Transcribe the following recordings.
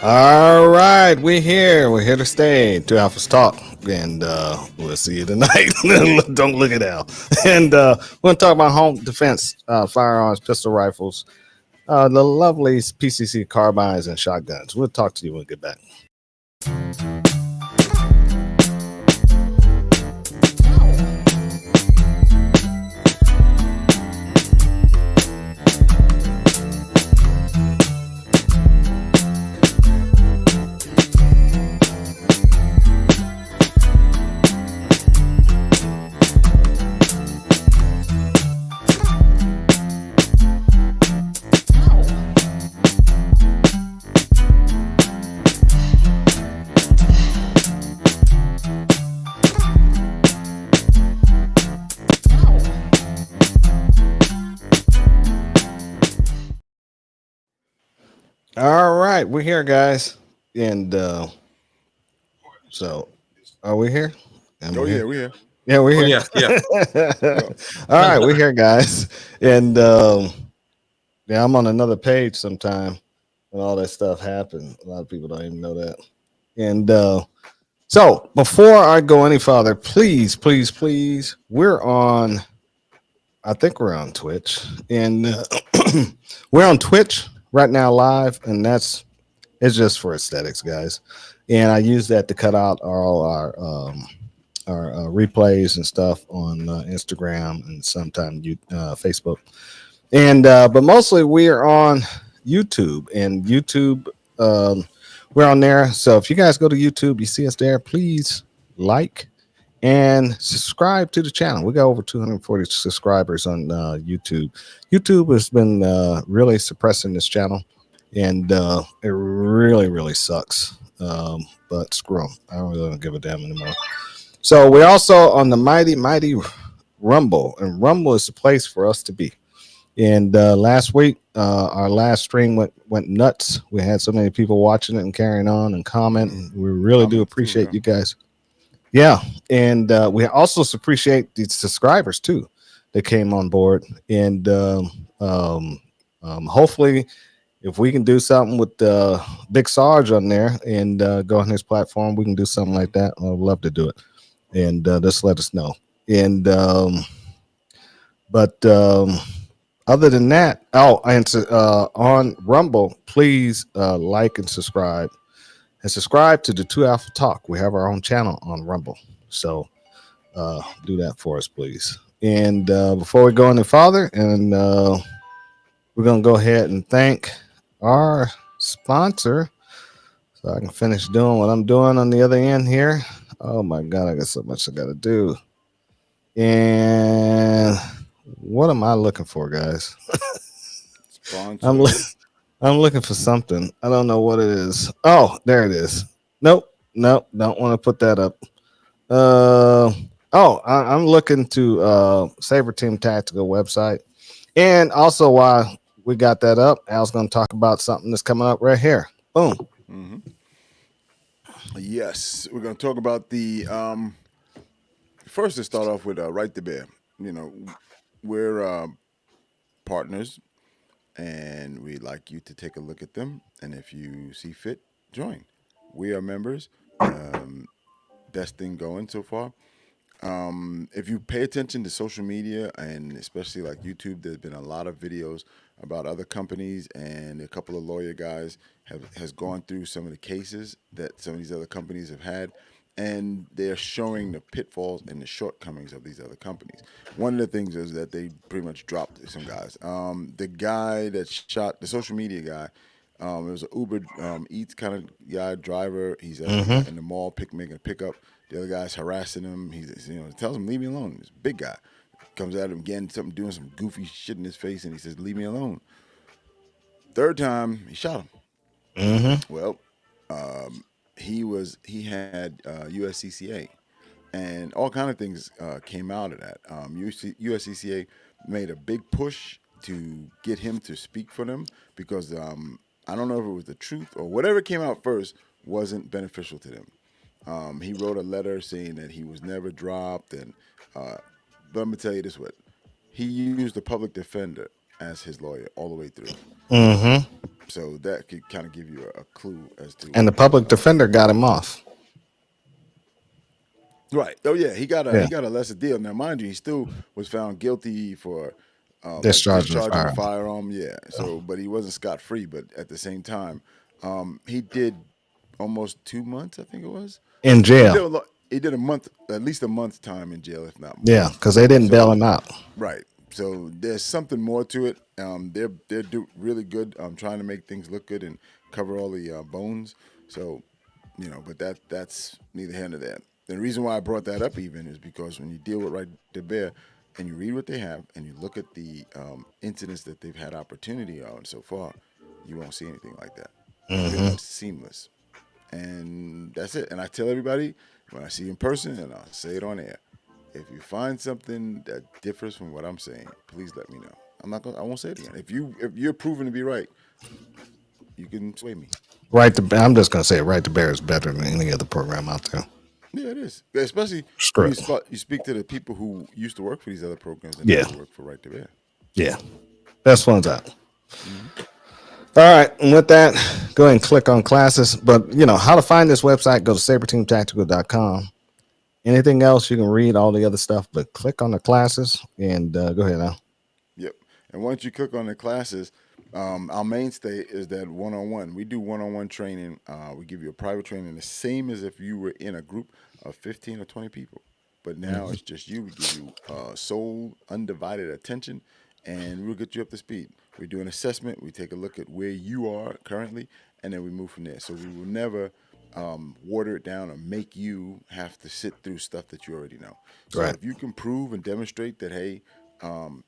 All right, we're here. We're here to stay. Two Alphas Talk. And we'll see you tonight. Don't look at Al. And we're going to talk about home defense, firearms, pistol rifles, the lovely PCC carbines, and shotguns. We'll talk to you when we get back. All right, we're here, guys. And so, are we here? Am Oh I yeah, here? we here. Yeah, we're Oh here. yeah, yeah. Yeah. All right, we're here, guys. And yeah, I'm on another page sometime when all that stuff happened. A lot of people don't even know that. And so, before I go any further, please, please, please, we're on. I think we're on Twitch, and we're on Twitch right now live, and it's just for aesthetics, guys. And I use that to cut out all our replays and stuff on Instagram and sometimes Facebook. And but mostly we are on YouTube, and YouTube we're on there. So if you guys go to YouTube, you see us there, please like and subscribe to the channel. We got over 240 subscribers on YouTube. YouTube has been really suppressing this channel, and it really sucks. But screw 'em. I don't really give a damn anymore. So we're also on the mighty Rumble, and Rumble is the place for us to be. And last week, our last stream went nuts. We had so many people watching it and carrying on and commenting. We really do Comments too, appreciate yeah. you guys. Yeah, and we also appreciate the subscribers too that came on board. And hopefully, if we can do something with Big Sarge on there and go on his platform, we can do something like that. I'd love to do it. And just let us know. And but other than that, oh, and on Rumble, please like and subscribe. And subscribe to the Two Alpha Talk. We have our own channel on Rumble. So do that for us, please. And before we go any farther, and we're going to go ahead and thank our sponsor so I can finish doing what I'm doing on the other end here. Oh my God, I got so much I got to do. And what am I looking for, guys? I'm Sponsor. I'm looking for something. I don't know what it is. Oh, there it is. Nope, don't want to put that up. Uh I'm looking to Saber Team Tactical website. And also while we got that up, Al's gonna talk about something that's coming up right here. Boom. hmm Yes, we're gonna talk about the first to start off with Right to Bear. You know, we're partners, and we'd like you to take a look at them, and if you see fit, join. We are members. Um, Best thing going so far. If you pay attention to social media and especially like YouTube, there's been a lot of videos about other companies, and a couple of lawyer guys has gone through some of the cases that some of these other companies have had, and they're showing the pitfalls and the shortcomings of these other companies. One of the things is that they pretty much dropped some guys. The guy that shot the social media guy, it was an Uber Eats kind of guy, driver. He's Mm-hmm. in the mall making a pickup. The other guy's harassing him. He's tells him leave me alone. This big guy comes at him again, doing some goofy shit in his face, and he says leave me alone. Third time he shot him. Mm-hmm. Well, he had USCCA, and all kind of things came out of that. USCCA made a big push to get him to speak for them because I don't know if it was the truth or whatever came out first wasn't beneficial to them. He wrote a letter saying that he was never dropped, and but I'm gonna tell you this: what he used a public defender. as his lawyer all the way through. Mm-hmm. So that could kind of give you a clue as to And the public defender got him off. right. Oh yeah, Yeah. he got a lesser deal. Now, mind you, he still was found guilty for like Discharging the discharging a firearm. firearm. Yeah. So, but he wasn't scot free. But at the same time, he did almost 2 months, I think it was. In jail. He did a month, at least a month time in jail, if not more. Yeah, because they didn't bail So him out. right. So there's something more to it. They're really good. Trying to make things look good and cover all the bones. So, but that's neither here nor there. The reason why I brought that up even is because when you deal with Right to Bear and you read what they have and you look at the incidents that they've had opportunity on so far, you won't see anything like that. It's pretty Mm-hmm. much seamless, and that's it. And I tell everybody when I see you in person, and I'll say it on air. If you find something that differs from what I'm saying, please let me know. I'm not gonna. I won't say it again. If you're proven to be right, you can sway me. Right to I'm just gonna say Right to Bear is better than any other program out there. Yeah, it is. Especially when Straight. you speak to the people who used to work for these other programs and Yeah. now work for Right to Bear. Yeah. Best one's out. Mm-hmm. All right. And with that, go ahead and click on classes. But how to find this website, go to saberteamtactical.com. Anything else, you can read all the other stuff, but click on the classes and go ahead now. Yep. And once you click on the classes, our mainstay is that one-on-one. We do one-on-one training. We give you a private training, the same as if you were in a group of 15 or 20 people. But now it's just you. We give you sole, undivided attention, and we'll get you up to speed. We do an assessment. We take a look at where you are currently, and then we move from there. So we will never water it down or make you have to sit through stuff that you already know. So Right. if you can prove and demonstrate that, hey,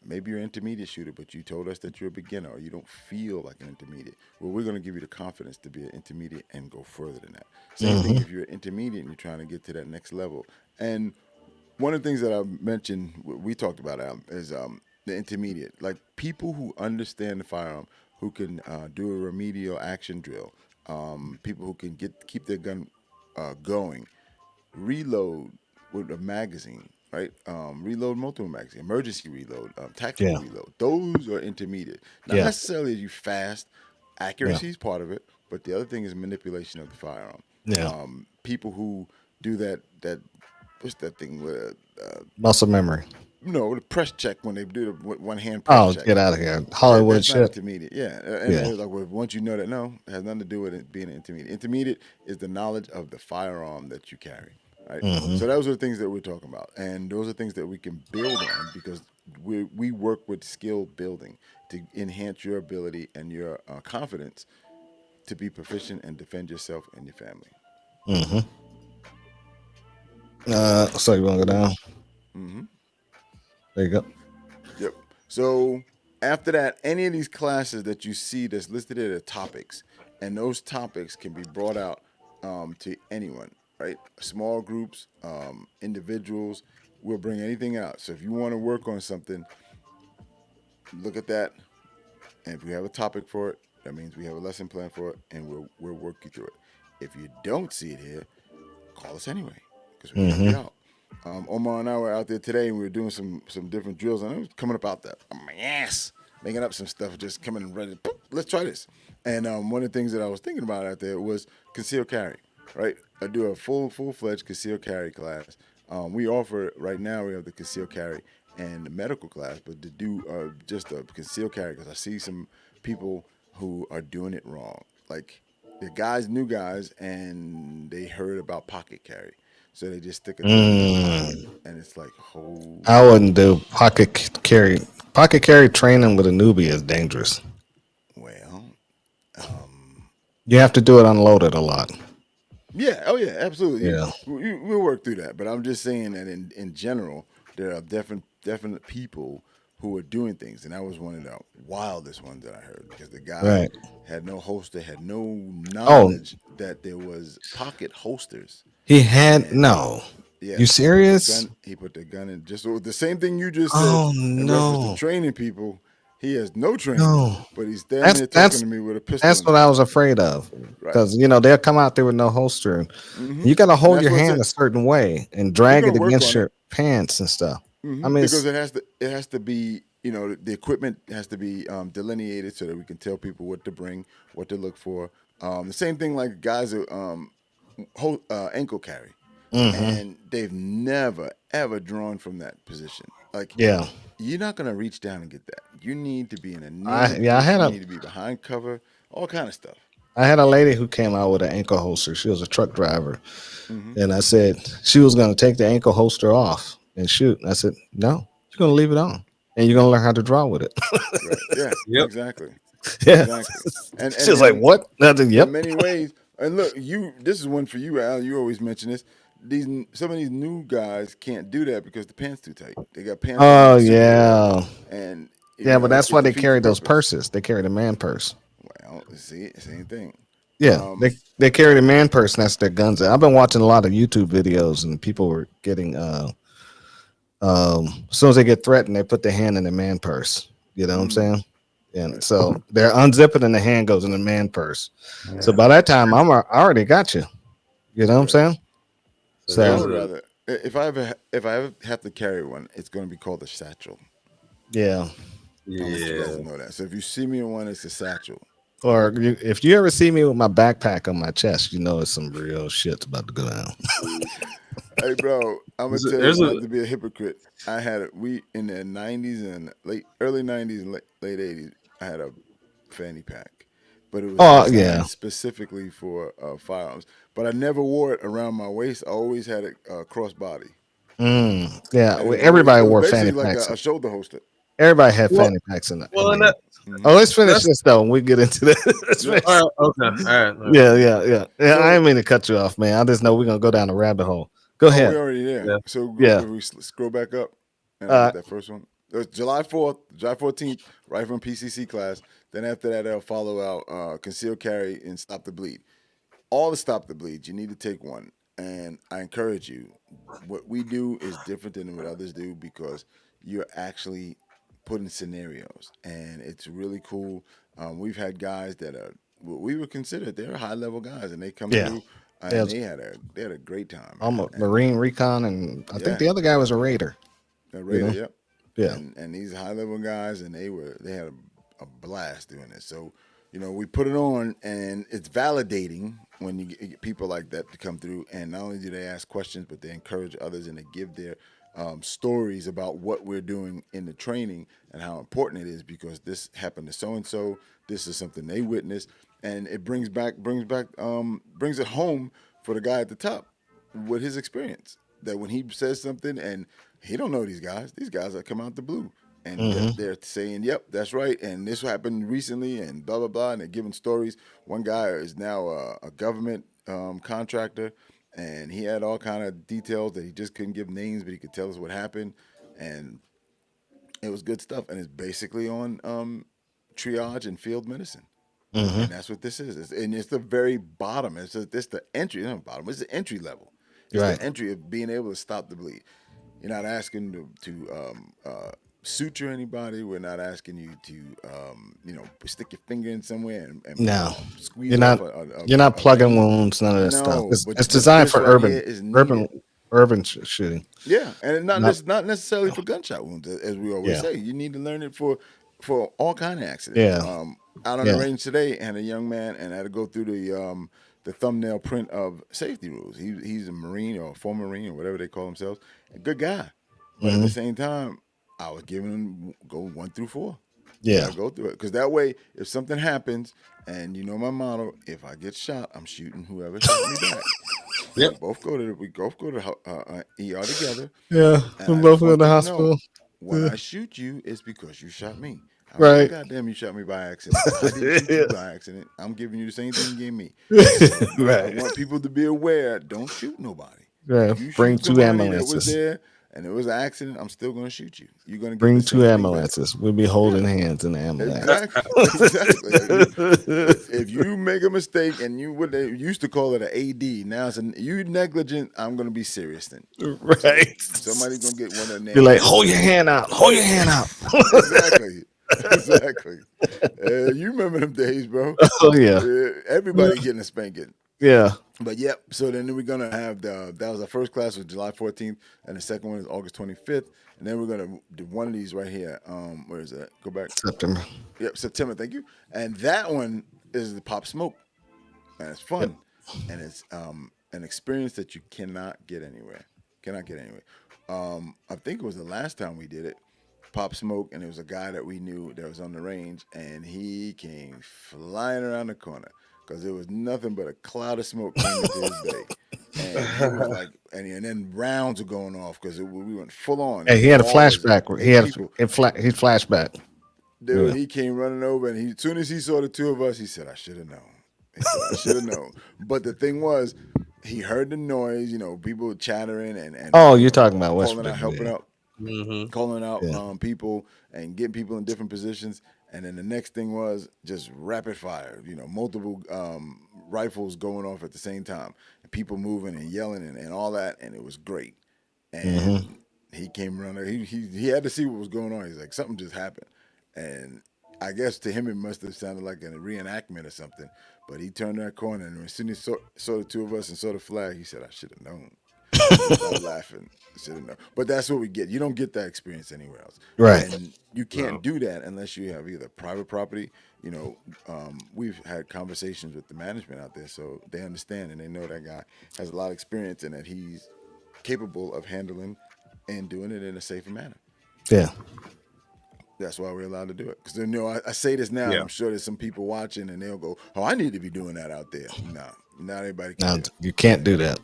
maybe you're an intermediate shooter, but you told us that you're a beginner or you don't feel like an intermediate. Well, we're going to give you the confidence to be an intermediate and go further than that. Same thing Mm-hmm. if you're an intermediate and you're trying to get to that next level. And one of the things that I mentioned, we talked about is the intermediate, like people who understand the firearm, who can do a remedial action drill, people who can keep their gun going, reload with a magazine, right? Reload multiple magazine, emergency reload, tactical Yeah. reload. Those are intermediate. Not Yeah. necessarily are you fast. Yeah. Accuracy is part of it, but the other thing is manipulation of the firearm. Yeah. People who do that what's that thing with Muscle memory. the press check when they do the one hand press Oh, check. get out of here. Hollywood That's not shit. intermediate. Yeah, and Yeah. it's like once you know that, no, it has nothing to do with it being an intermediate. Intermediate is the knowledge of the firearm that you carry. Right. Mm-hmm. So those are the things that we're talking about, and those are things that we can build on because we work with skill building to enhance your ability and your confidence to be proficient and defend yourself and your family. Mm-hmm. So you want to go down? Mm-hmm. There you go. Yep. So after that, any of these classes that you see that's listed here are topics, and those topics can be brought out to anyone, right? Small groups, individuals. We'll bring anything out. So if you want to work on something, look at that, and if we have a topic for it, that means we have a lesson plan for it, and we'll work you through it. If you don't see it here, call us anyway because we can help you Mm-hmm. out. Omar and I were out there today, and we were doing some different drills, and it was coming up out that on my ass, making up some stuff, just coming and ready. Let's try this. And one of the things that I was thinking about out there was concealed carry. Right, I do a full-fledged concealed carry class. We offer right now. We have the concealed carry and the medical class, but to do just a concealed carry because I see some people who are doing it wrong. Like the new guys, and they heard about pocket carry. So they just stick a gun in their pocket, Mm. and it's like, holy I wouldn't do shit. pocket carry. Pocket carry training with a newbie is dangerous. Well, um, You have to do it unloaded a lot. yeah, oh yeah, absolutely. Yeah. We'll work through that, but I'm just saying that in general, there are definite people who are doing things, and that was one of the wildest ones that I heard because the guy Right. had no holster, had no Oh, knowledge that there was pocket holsters, he had and no. yeah, You serious? he put the gun in just the same thing you just said Oh in reference to no. training people. He has no training, No. but he's standing That's there talking that's to me with a pistol that's in what his I hand. was afraid of. Right. Because they'll come out there with no holster. And Hmm. you gotta And hold that's your what I hand said. a certain way and We're drag gonna it work against on it. your pants and stuff. I Hmm. mean Because it's it has to be the equipment has to be delineated so that we can tell people what to bring, what to look for. The same thing like guys who ankle carry, Mm-hmm. and they've never ever drawn from that position. Like Yeah. you're not gonna reach down and get that. You need to be in a I kneeling yeah, I had position. You a need to be behind cover, all kind of stuff. I had a lady who came out with an ankle holster. She was a truck driver. Hmm. And I said she was gonna take the ankle holster off and shoot. And I said, no, you're gonna leave it on. And you're gonna learn how to draw with it. Right? Yeah. Yep. Exactly. Yeah. Exactly. And She and was like, and what? I said, in yep. many ways. And look, this is one for you, Al. You always mention this. Some of these new guys can't do that because the pants too tight. They got pants on Oh like superheroes, yeah. and Yeah, but that's it why they defeats the carry those purpose. purses. They carry the man purse. Well, see, same thing. Yeah, Um, they carry the man purse, and that's their guns. I've been watching a lot of YouTube videos, and people were getting as soon as they get threatened, they put their hand in the man purse. You know what I'm mm, saying? And right. so they're unzipping, and the hand goes in the man purse. So Yeah. by that time, I already got you. You know what I'm Right. saying? So I there's So would a rather if I ever have to carry one, it's going to be called a satchel. yeah. I want you guys yeah. to know that. So if you see me in one, it's a satchel. If you ever see me with my backpack on my chest, you know it's some real shit's about to go down. Hey, bro, I'm gonna tell you, There's not a to be a hypocrite. I had we in the '90s and early '90s and late '80s. I had a fanny pack, but it was Oh yeah. designed specifically for firearms. But I never wore it around my waist. I always had it crossbody, Yeah. and Everybody it was wore fanny basically like packs. a shoulder holster. Everybody had well, fanny packs in the well, and that Oh, Hmm. let's finish that's this though. When we get into that. Let's Yeah. finish. all right. Okay. All right. Yeah. I So didn't mean to cut you off, man. I just know we're gonna go down the rabbit hole. Go oh, we're ahead. already there. Yeah. So Yeah. if we scroll back up, and I Uh, get that first one. It was July 4th, July 14th, right from PCC class. Then after that, they'll follow out conceal carry and stop the bleed. All to stop the bleed, you need to take one. And I encourage you. What we do is different than what others do because you're actually putting scenarios, and it's really cool. We've had guys that are what we would consider they're high level guys, and they come yeah. through Yeah. and they had a great time, I'm man. a And Marine recon, and I think yeah, the other guy was a Raider. the You Raider, know. yep. Yeah. And these high level guys, and they had a blast doing this. So we put it on, and it's validating when you get people like that to come through. And not only do they ask questions, but they encourage others and they give their stories about what we're doing in the training and how important it is because this happened to so and so. This is something they witnessed, and it brings it home for the guy at the top with his experience. That when he says something and he don't know these guys are come out the blue and Hmm. they're saying, "Yep, that's right," and this happened recently, and blah blah blah, and they're giving stories. One guy is now a government contractor, and he had all kind of details that he just couldn't give names, but he could tell us what happened, and it was good stuff. And it's basically on triage and field medicine. Hmm. And that's what this is. And it's the very bottom. It's the entry, not bottom. It's the entry level. It's Right. the entry of being able to stop the bleed. You're not asking to suture anybody. We're not asking you to stick your finger in somewhere and No, squeeze you're off not. You're not a plugging vein. wounds. None of that stuff. No, It's but designed this for right here is needed. urban shooting. Yeah, and it's Not. not necessarily for gunshot wounds, as we always Yeah. say. You need to learn it for all kind of accidents. Yeah. Out on the Yeah. range today, and a young man, and I had to go through the thumbnail print of safety rules. He's a Marine or a former Marine or whatever they call themselves. A good guy, but at Hmm. the same time, I was giving him go 1 through 4. You Yeah. gotta go through it because that way, if something happens, and you know my motto, if I get shot, I'm shooting whoever shot me back. Yep. We both go to ER together, Yeah. and We I both just in want the you to know hospital. when Yeah. I shoot you, it's because you shot me. I don't give a Right. goddamn you shot me by accident. I didn't shoot you Yeah. by accident. I'm giving you the same thing you gave me. So I Right. want people to be aware. Don't shoot nobody. Yeah. If you Bring shoot 2 somebody that was ambulances. there and it was an accident, I'm still gonna shoot you. You're gonna get the Bring 2 same thing back. ambulances. We'll be Yeah, holding hands in the ambulance. exactly, exactly. If you make a mistake and you what they used to call it an AD, now it's you negligent. I'm gonna be serious then. So Right. somebody's gonna get one of the You're names like, taken hold off your you. hand out. Hold your hand out. Exactly, exactly. You remember them days, bro? Oh yeah. Everybody getting a spanking. Yeah. But yep. So then we're gonna have that was our first class was July 14th, and the second one is August 25th, and then we're gonna do one of these right here. Where is that? Go back. September. Yep, September. Thank you. And that one is the Pop Smoke, and it's Yep. fun, and it's an experience that you cannot get anywhere. Cannot get anywhere. I think it was the last time we did it. Pop Smoke, and it was a guy that we knew that was on the range, and he came flying around the corner because there was nothing but a cloud of smoke came into his bay. And he was like, and then rounds were going off because we went full on. Hey, he had a Ballers, flashback. He 8 had people. he flashback. Dude, Yeah. he came running over, and as soon as he saw the two of us, he said, "I should have known." He said, "I should have known." But the thing was, he heard the noise, people chattering and Oh, you're talking about West calling out, helping Virginia. out, Mm-hmm. calling out Yeah. people and getting people in different positions. And then the next thing was just rapid fire, multiple rifles going off at the same time, and people moving and yelling and all that, and it was great. And he came running. He had to see what was going on. He's like, something just happened, and I guess to him it must have sounded like a reenactment or something. But he turned that corner, and as soon as he saw the two of us and saw the flag, he said, "I should have known." He started laughing. Should have known. But that's what we get. You don't get that experience anywhere else. Right. And you can't do that unless you have either private property. We've had conversations with the management out there, so they understand and they know that guy has a lot of experience and that he's capable of handling and doing it in a safer manner. Yeah. That's why we're allowed to do it. Because I say this now, and Yeah. I'm sure there's some people watching, and they'll go, "Oh, I need to be doing that out there." No, not everybody can. Now do it. you can't do that.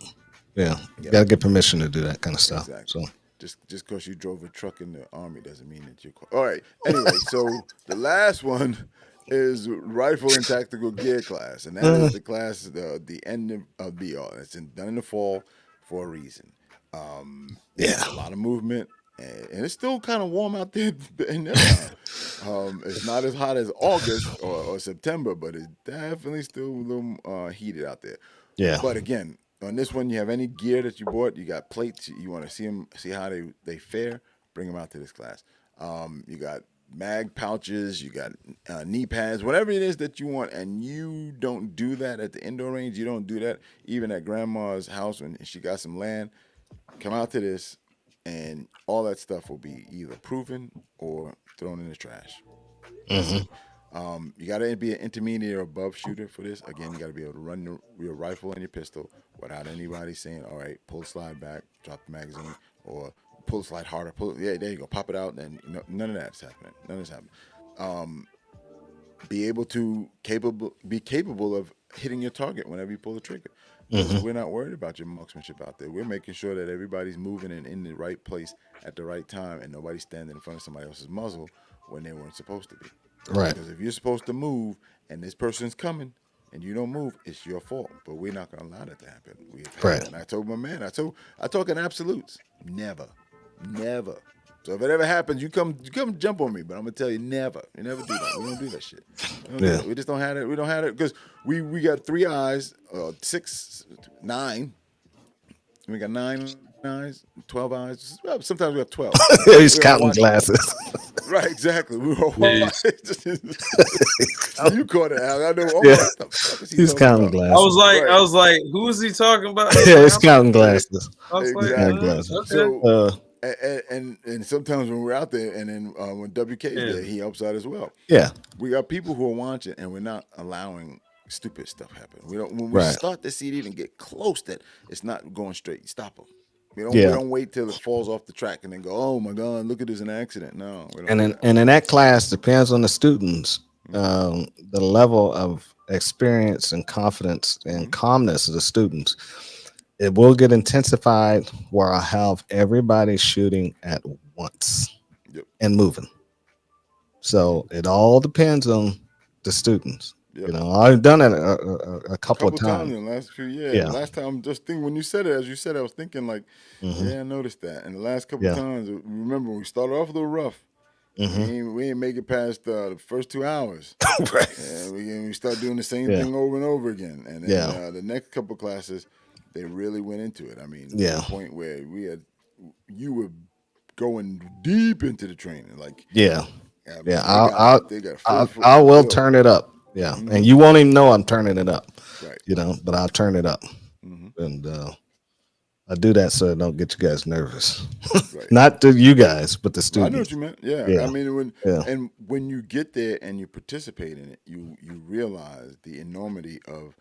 Yeah. You gotta get permission to do that kind of stuff. Exactly. So Just because you drove a truck in the army doesn't mean that you're. All right. Anyway, so the last one is rifle and tactical gear class, and that is the class, the end of be all. It's done in the fall for a reason. yeah. A lot of movement, and it's still kind of warm out there in there now. It's not as hot as August or September, but it's definitely still a little heated out there. Yeah. But again, on this one, you have any gear that you bought, you got plates, you want to see how they fare, bring them out to this class. You got mag pouches, you got knee pads, whatever it is that you want, and you don't do that at the indoor range. You don't do that even at grandma's house when she got some land. Come out to this, and all that stuff will be either proven or thrown in the trash. You got to be an intermediate or above shooter for this. Again, you got to be able to run your rifle and your pistol without anybody saying, "All right, pull slide back, drop the magazine," or pull slide harder. Yeah, there you go, pop it out. And none of that's happening. None of that's happening. Be capable of hitting your target whenever you pull the trigger. We're not worried about your marksmanship out there. We're making sure that everybody's moving and in the right place at the right time, and nobody's standing in front of somebody else's muzzle when they weren't supposed to be. Right. Because if you're supposed to move and this person's coming and you don't move, it's your fault. But we're not going to allow that to happen. Right. And I told my man, I talk in absolutes. Never. So if it ever happens, you come jump on me. But I'm gonna tell you, never. You never do that. We don't do that shit. We just don't have it. We don't have it because we got 3 eyes, 6, 9. We got 9 eyes, 12 eyes. Well, sometimes we have 12. He's counting glasses. Right, exactly. We were Yeah. You caught it, Al. I know. Oh, Yeah. what the fuck is he He's talking counting about? glasses. Right. I was like, who is he talking about? Yeah, he's counting glasses. I was like, Exactly. Glasses. okay. So, and sometimes when we're out there, and then when WK is Yeah. there, he helps out as well. Yeah. We got people who are watching, and we're not allowing stupid stuff happen. We don't. When we Right. start to see it and get close, that it's not going straight. Stop them. We Yeah. don't wait till it falls off the track and then go, "Oh my God, look at this, an accident." No, we don't. And do in that. and in that class depends on the students, the level of experience and confidence and calmness of the students. It will get intensified where I have everybody shooting at once Yep. and moving. So it all depends on the students. Yep. You know, I've done it a couple of times. in the last few years. Yeah. Last time, just think when you said it, as you said, I was thinking like, Mhm. yeah, I noticed that. And the last couple Yeah. times, remember we started off a little rough. Mhm. We ain't make it past the first 2 hours. Right. And we start doing the same Yeah. thing over and over again. And then Yeah. the next couple classes, they really went into it. I mean, Yeah. to the point where you were going deep into the training. Like, Yeah. I mean, Yeah. they got a I full will field. turn it up. Yeah, and you won't even know I'm turning it up. Right. But I'll turn it up, and I do that so I don't get you guys nervous. Right. Not to you guys, but the I know what students. you meant. Yeah. I Yeah, mean, yeah, when you get there and you participate in it, you realize the enormity of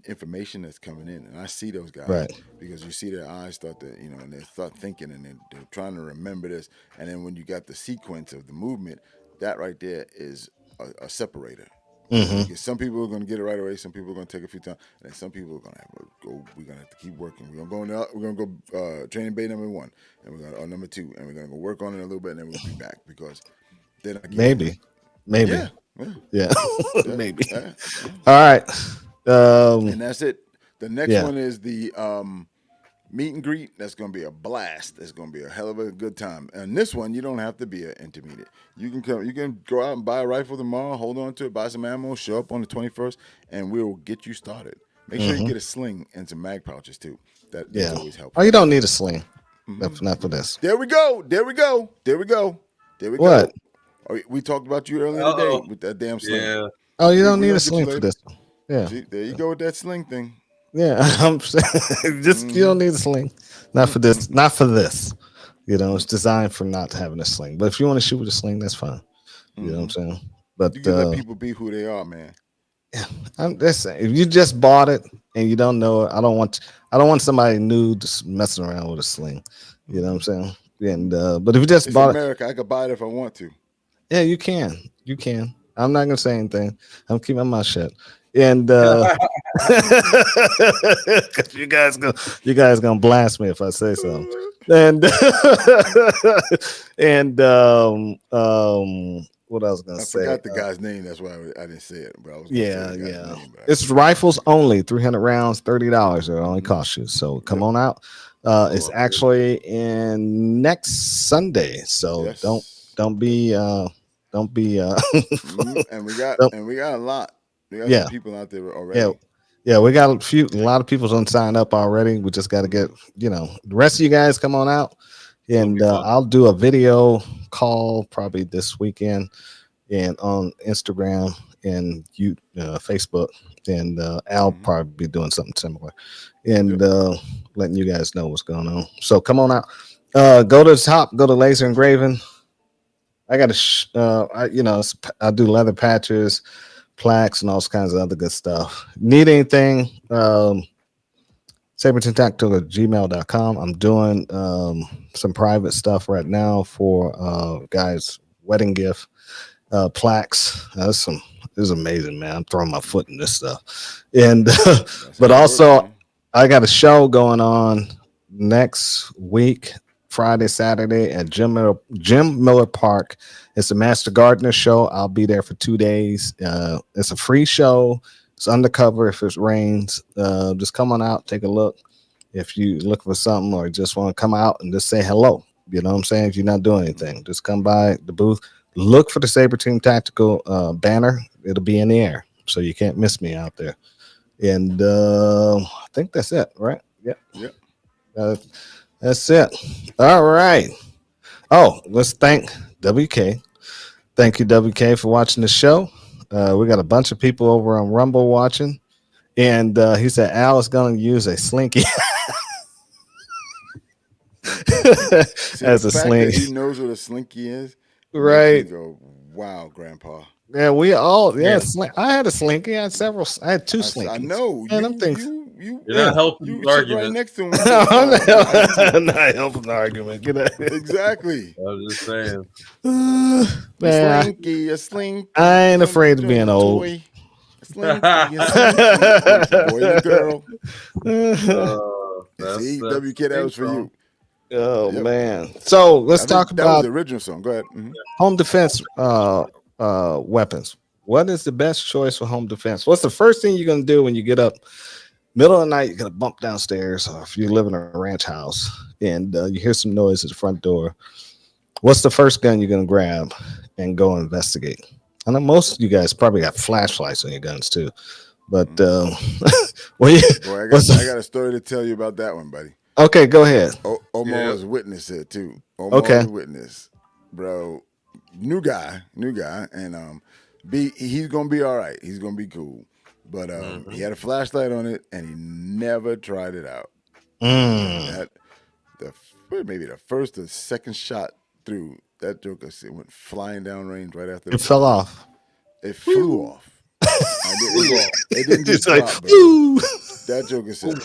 information that's coming in, and I see those guys right. because you see their eyes start to, and they start thinking, and they're trying to remember this, and then when you got the sequence of the movement, that right there is a separator. Hmm. Because some people are going to get it right away. Some people are going to take a few times, and then some people are going to have to go. We're going to have to keep working. We're going to go training bay number 1, and we're going to number 2, and we're going to go work on it a little bit, and then we'll be back because they're not giving you. Maybe, Yeah, yeah, yeah, yeah, maybe. yeah, yeah. All right. And that's it. The next Yeah. one is the meet and greet. That's going to be a blast. It's going to be a hell of a good time. And this one, you don't have to be an intermediate. You can come. You can go out and buy a rifle tomorrow. Hold on to it. Buy some ammo. Show up on the 21st, and we'll get you started. Make sure you get a sling and some mag pouches too. That's Yeah. always helpful. Oh, you don't need a sling. Not for this. There we go. There we go. There we go. There we What? go. Oh, we talked about you earlier Uh-oh. today with that damn sling. Yeah. Oh, you don't We need gonna a get you sling for later. this. Yeah. See, there you go with that sling thing. Yeah. I'm saying, just you don't need a sling. Not for this. Not for this. It's designed for not having a sling. But if you want to shoot with a sling, that's fine. You know what I'm saying? But You can let people be who they are, man. I'm just saying, if you just bought it and you don't know it, I don't want somebody new just messing around with a sling. You know what I'm saying? And but if you just It's bought it, America. I could buy it if I want to. yeah, you can. You can. I'm not gonna say anything. I'm keeping my mouth shut. And 'cause you guys gonna blast me if I say so. And and what I was gonna I say? forgot the guy's name. That's why I didn't say it. But I was gonna Yeah, say the guy's yeah. name, but It's rifles only, 300 rounds, $30. It only costs you. So come on out. It's actually in next Sunday. So yes. don't be And we got don't- a lot. We got yeah. some people out there already. Yeah. Yeah, we got a lot of people on sign up already. We just got to get, the rest of you guys come on out, and be fun. I'll do a video call probably this weekend, and on Instagram and Facebook, and I'll probably be doing something similar, and letting you guys know what's going on. So come on out. Go to the top. Go to laser engraving. I got I do leather patches, plaques, and all kinds of other good stuff. Need anything? SabertonTactical@gmail.com. I'm doing some private stuff right now for guys' wedding gift plaques. This is amazing, man. I'm throwing my foot in this stuff, and but also I got a show going on next week, Friday, Saturday at Jim Miller Park. It's a Master Gardener show. I'll be there for 2 days. It's a free show. It's undercover. If it rains, just come on out, take a look. If you look for something or just want to come out and just say hello, you know what I'm saying? If you're not doing anything, just come by the booth. Look for the Saber Team Tactical banner. It'll be in the air, so you can't miss me out there. And I think that's it, right? Yep. That's it. All right. Oh, let's thank WK. Thank you, WK, for watching the show. We got a bunch of people over on Rumble watching. And he said Al is going to use a slinky as a sling. He knows what a slinky is. Right. Go, wow, Grandpa. Yeah, we all, I had a slinky. I had several. I had 2 slinkies. I know. Man, them things. You're not helping You the sit argument. right next to him. I'm not helping the argument. Get out. Exactly. I'm just saying. Man, A slinky. I ain't afraid of being old. A slinky. Boy and girl. See, WK, that was for you. Oh man. So let's talk that was about the original song. Go ahead. home defense weapons. What is the best choice for home defense? What's the first thing you're gonna do when you get up middle of the night? You're gonna bump downstairs, or if you live in a ranch house and you hear some noise at the front door. What's the first gun you're gonna grab and go investigate? I know most of you guys probably got flashlights on your guns too, but Boy, I got a story to tell you about that one, buddy. Okay, go ahead. Omar was witness it too. Omar was witness, bro. New guy, and He's gonna be all right. He's gonna be cool. But he had a flashlight on it, and he never tried it out. Mm. Maybe the first or second shot through that joker went flying down range right after It the fell first. off. It flew off. It didn't just It's like, drop, bro. "Ooh." That joker said,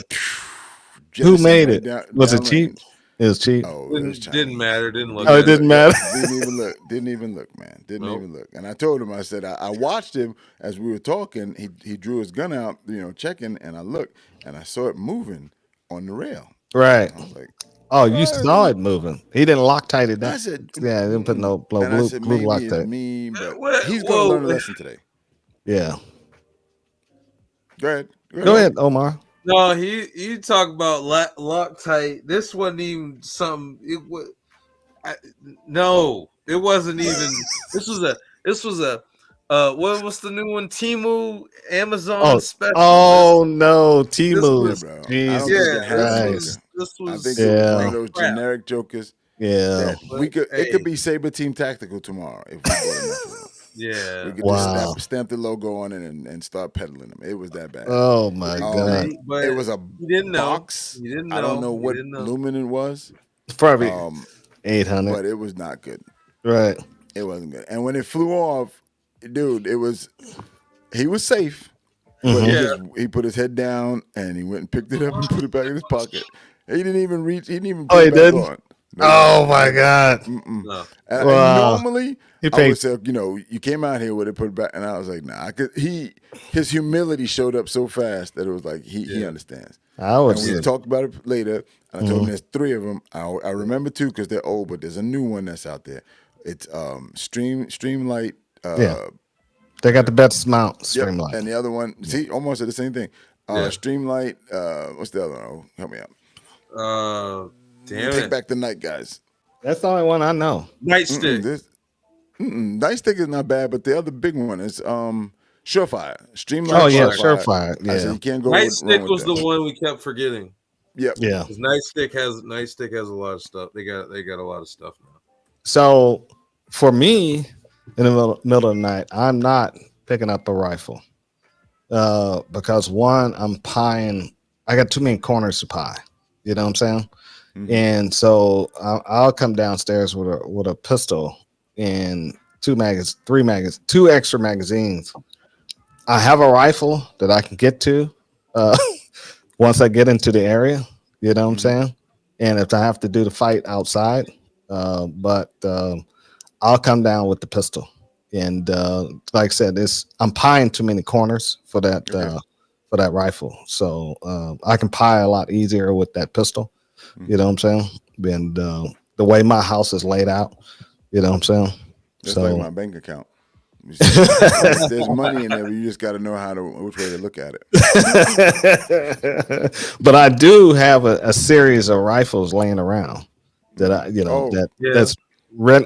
Who made right it? Was it cheap? downrange. It was cheap. Oh, it was Chinese. Didn't matter. Didn't look. Oh, it good. didn't matter. Didn't even look. Didn't even look, man. Didn't Nope. even look. And I told him, I said, I watched him as we were talking. He drew his gun out, checking, and I looked and I saw it moving on the rail. Right. I was like, Oh, you saw it moving. He didn't Loctite it down. I said, Yeah, he didn't put no blue and I said, maybe it's Loctite. me, but What- he's going to learn a whoa. lesson today. Yeah. Go ahead. Go ahead, Omar. No, he talk about Loctite. This wasn't even something. It was no. It wasn't even. This was a. What was the new one? Temu Amazon special. Oh no, Timu. was- bro. I don't Jesus think it had this a Christ. was. joker. This I was. think it was one of those crap. generic jokers Yeah. that Hey. it could be Saber Team Tactical tomorrow if we bought enough of them. Yeah. We could Wow. just stamp the logo on it and start peddling them. It was that bad. Oh my God. But It was a you didn't know. box. You didn't know. I don't know You what didn't know. lumen it was, It's probably but 800. it was not good. Right. It wasn't good. And when it flew off, dude, he was safe. But he put his head down and he went and picked it up and put it back in his pocket. He didn't even reach. He didn't even put Oh, he it back didn't? on. No. Oh my God. No. And Wow. normally, He I paid- would say, you came out here with it, put it back, and I was like, nah. His humility showed up so fast that it was like he understands. I And was we talked about it later, and I told him there's 3 of them. I remember 2 because they're old, but there's a new one that's out there. It's Streamlight. they got the best mount, Yep, Streamlight. and the other one, see, almost said the same thing. Streamlight. What's the other one? Oh, help me out. Damn Take it. back the night, guys. That's the only one I know. Nightstick. Nightstick is not bad, but the other big one is Surefire. Streamlight. Oh yeah, Surefire. Surefire. I said Yeah. you can't go wrong Nightstick with was that. the one we kept forgetting. Yep. Yeah. 'Cause Nightstick has a lot of stuff. They got a lot of stuff now. So for me, in the middle of the night, I'm not picking up a rifle. Because one, I'm pieing. I got too many corners to pie. You know what I'm saying? Mhm. And so I'll come downstairs with a pistol and 2 extra magazines. I have a rifle that I can get to once I get into the area. You know what I'm saying? And if I have to do the fight outside, but I'll come down with the pistol. And like I said, I'm pieing too many corners for that rifle. So I can pie a lot easier with that pistol. You know what I'm saying? And the way my house is laid out, you know what I'm saying? Just So like my bank account. You see, there's money in there, but you just got to know which way to look at it. but I do have a series of rifles laying around that that's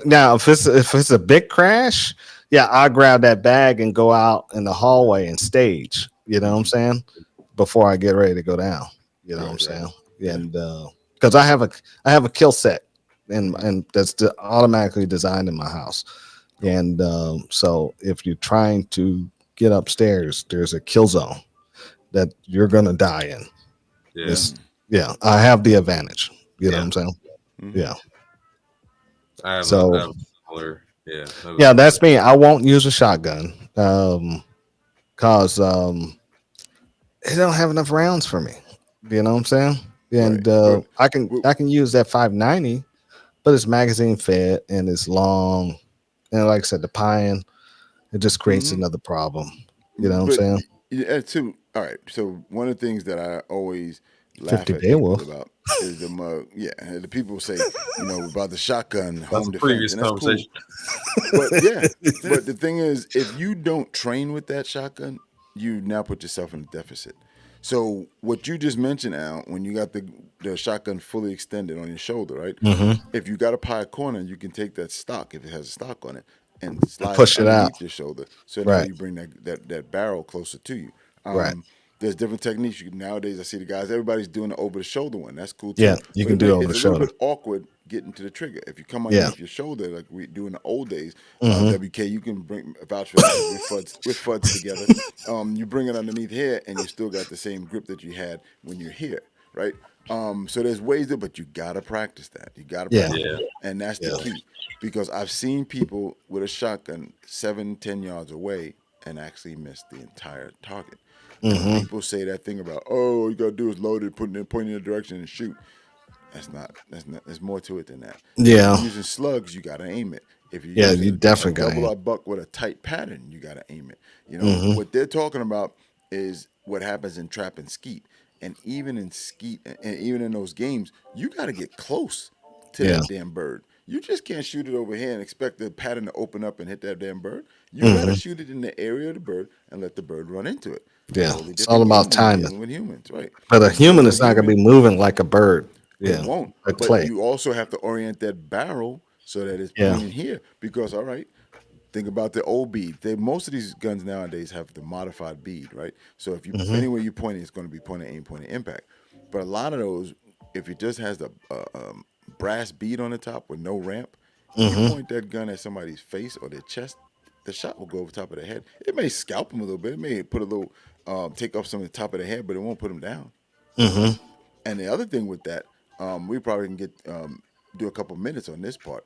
now if it's a big crash, yeah, I grab that bag and go out in the hallway and stage. You know what I'm saying? Before I get ready to go down. You know what I'm saying? And because I have a kill set and that's automatically designed in my house. And so if you're trying to get upstairs, there's a kill zone that you're gonna die in. Yeah. I have the advantage. You know what I'm saying? Mhm. Yeah. I have So- a similar. Yeah. Yeah, that's me. I won't use a shotgun. Cause it don't have enough rounds for me. You know what I'm saying? And Right. I can use that 590, but it's magazine fed and it's long. And like I said, the pieing, it just creates another problem. You know what I'm saying? Yeah, too. All right. So one of the things that I always laugh 50 at people Beowulf. about is the people say, about the shotgun home That's a defense. previous And that's conversation. cool. But the thing is, if you don't train with that shotgun, you now put yourself in a deficit. So what you just mentioned, Al, when you got the shotgun fully extended on your shoulder, right? If you got a pie corner, you can take that stock, if it has a stock on it, and slide push it underneath out. your shoulder. So now Right. you bring that barrel closer to you. Right. There's different techniques. Nowadays, I see the guys. Everybody's doing the over the shoulder one. That's cool too. Yeah, you can do over the It's a shoulder. little bit awkward getting to the trigger. If you come Yeah. underneath your shoulder, like we do in the old days, Mhm. WK, you can bring vouch for that because we're fuds together. You bring it underneath here, and you still got the same grip that you had when you're here, right? So there's ways to, but you gotta practice that. You gotta Yeah. practice, Yeah. and that's the Yeah. key. Because I've seen people with a shotgun 7-10 yards away and actually miss the entire target. And when Mhm. people say that thing about, oh, all you gotta do is load it, point in a direction and shoot. That's not. There's more to it than that. If Yeah. you're using slugs, you gotta aim it. If you're Yeah, you using a definitely got double aim. or buck with a tight pattern, you gotta aim it. Mhm. What they're talking about is what happens in trap and skeet, and even in skeet, and even in those games, you gotta get close to Yeah. that damn bird. You just can't shoot it over here and expect the pattern to open up and hit that damn bird. You gotta Mhm. shoot it in the area of the bird and let the bird run into it. Yeah. Totally It's all different about game when you're timing. dealing with humans, right? But a When you're dealing human with is not going to human, be moving like a bird. it Yeah. won't. A But clay. you also have to orient that barrel so that it's Yeah. pointing here. Because all right, think about the old bead. Most of these guns nowadays have the modified bead, right? So if you Mhm. anywhere you point it, it's going to be point of aim, point of impact. But a lot of those, if it just has the brass bead on the top with no ramp, you Mhm. point that gun at somebody's face or their chest, the shot will go over top of their head. It may scalp them a little bit. It may put a little, take off some of the top of their head, but it won't put them down. Mhm. And the other thing with that, we probably can get do a couple minutes on this part,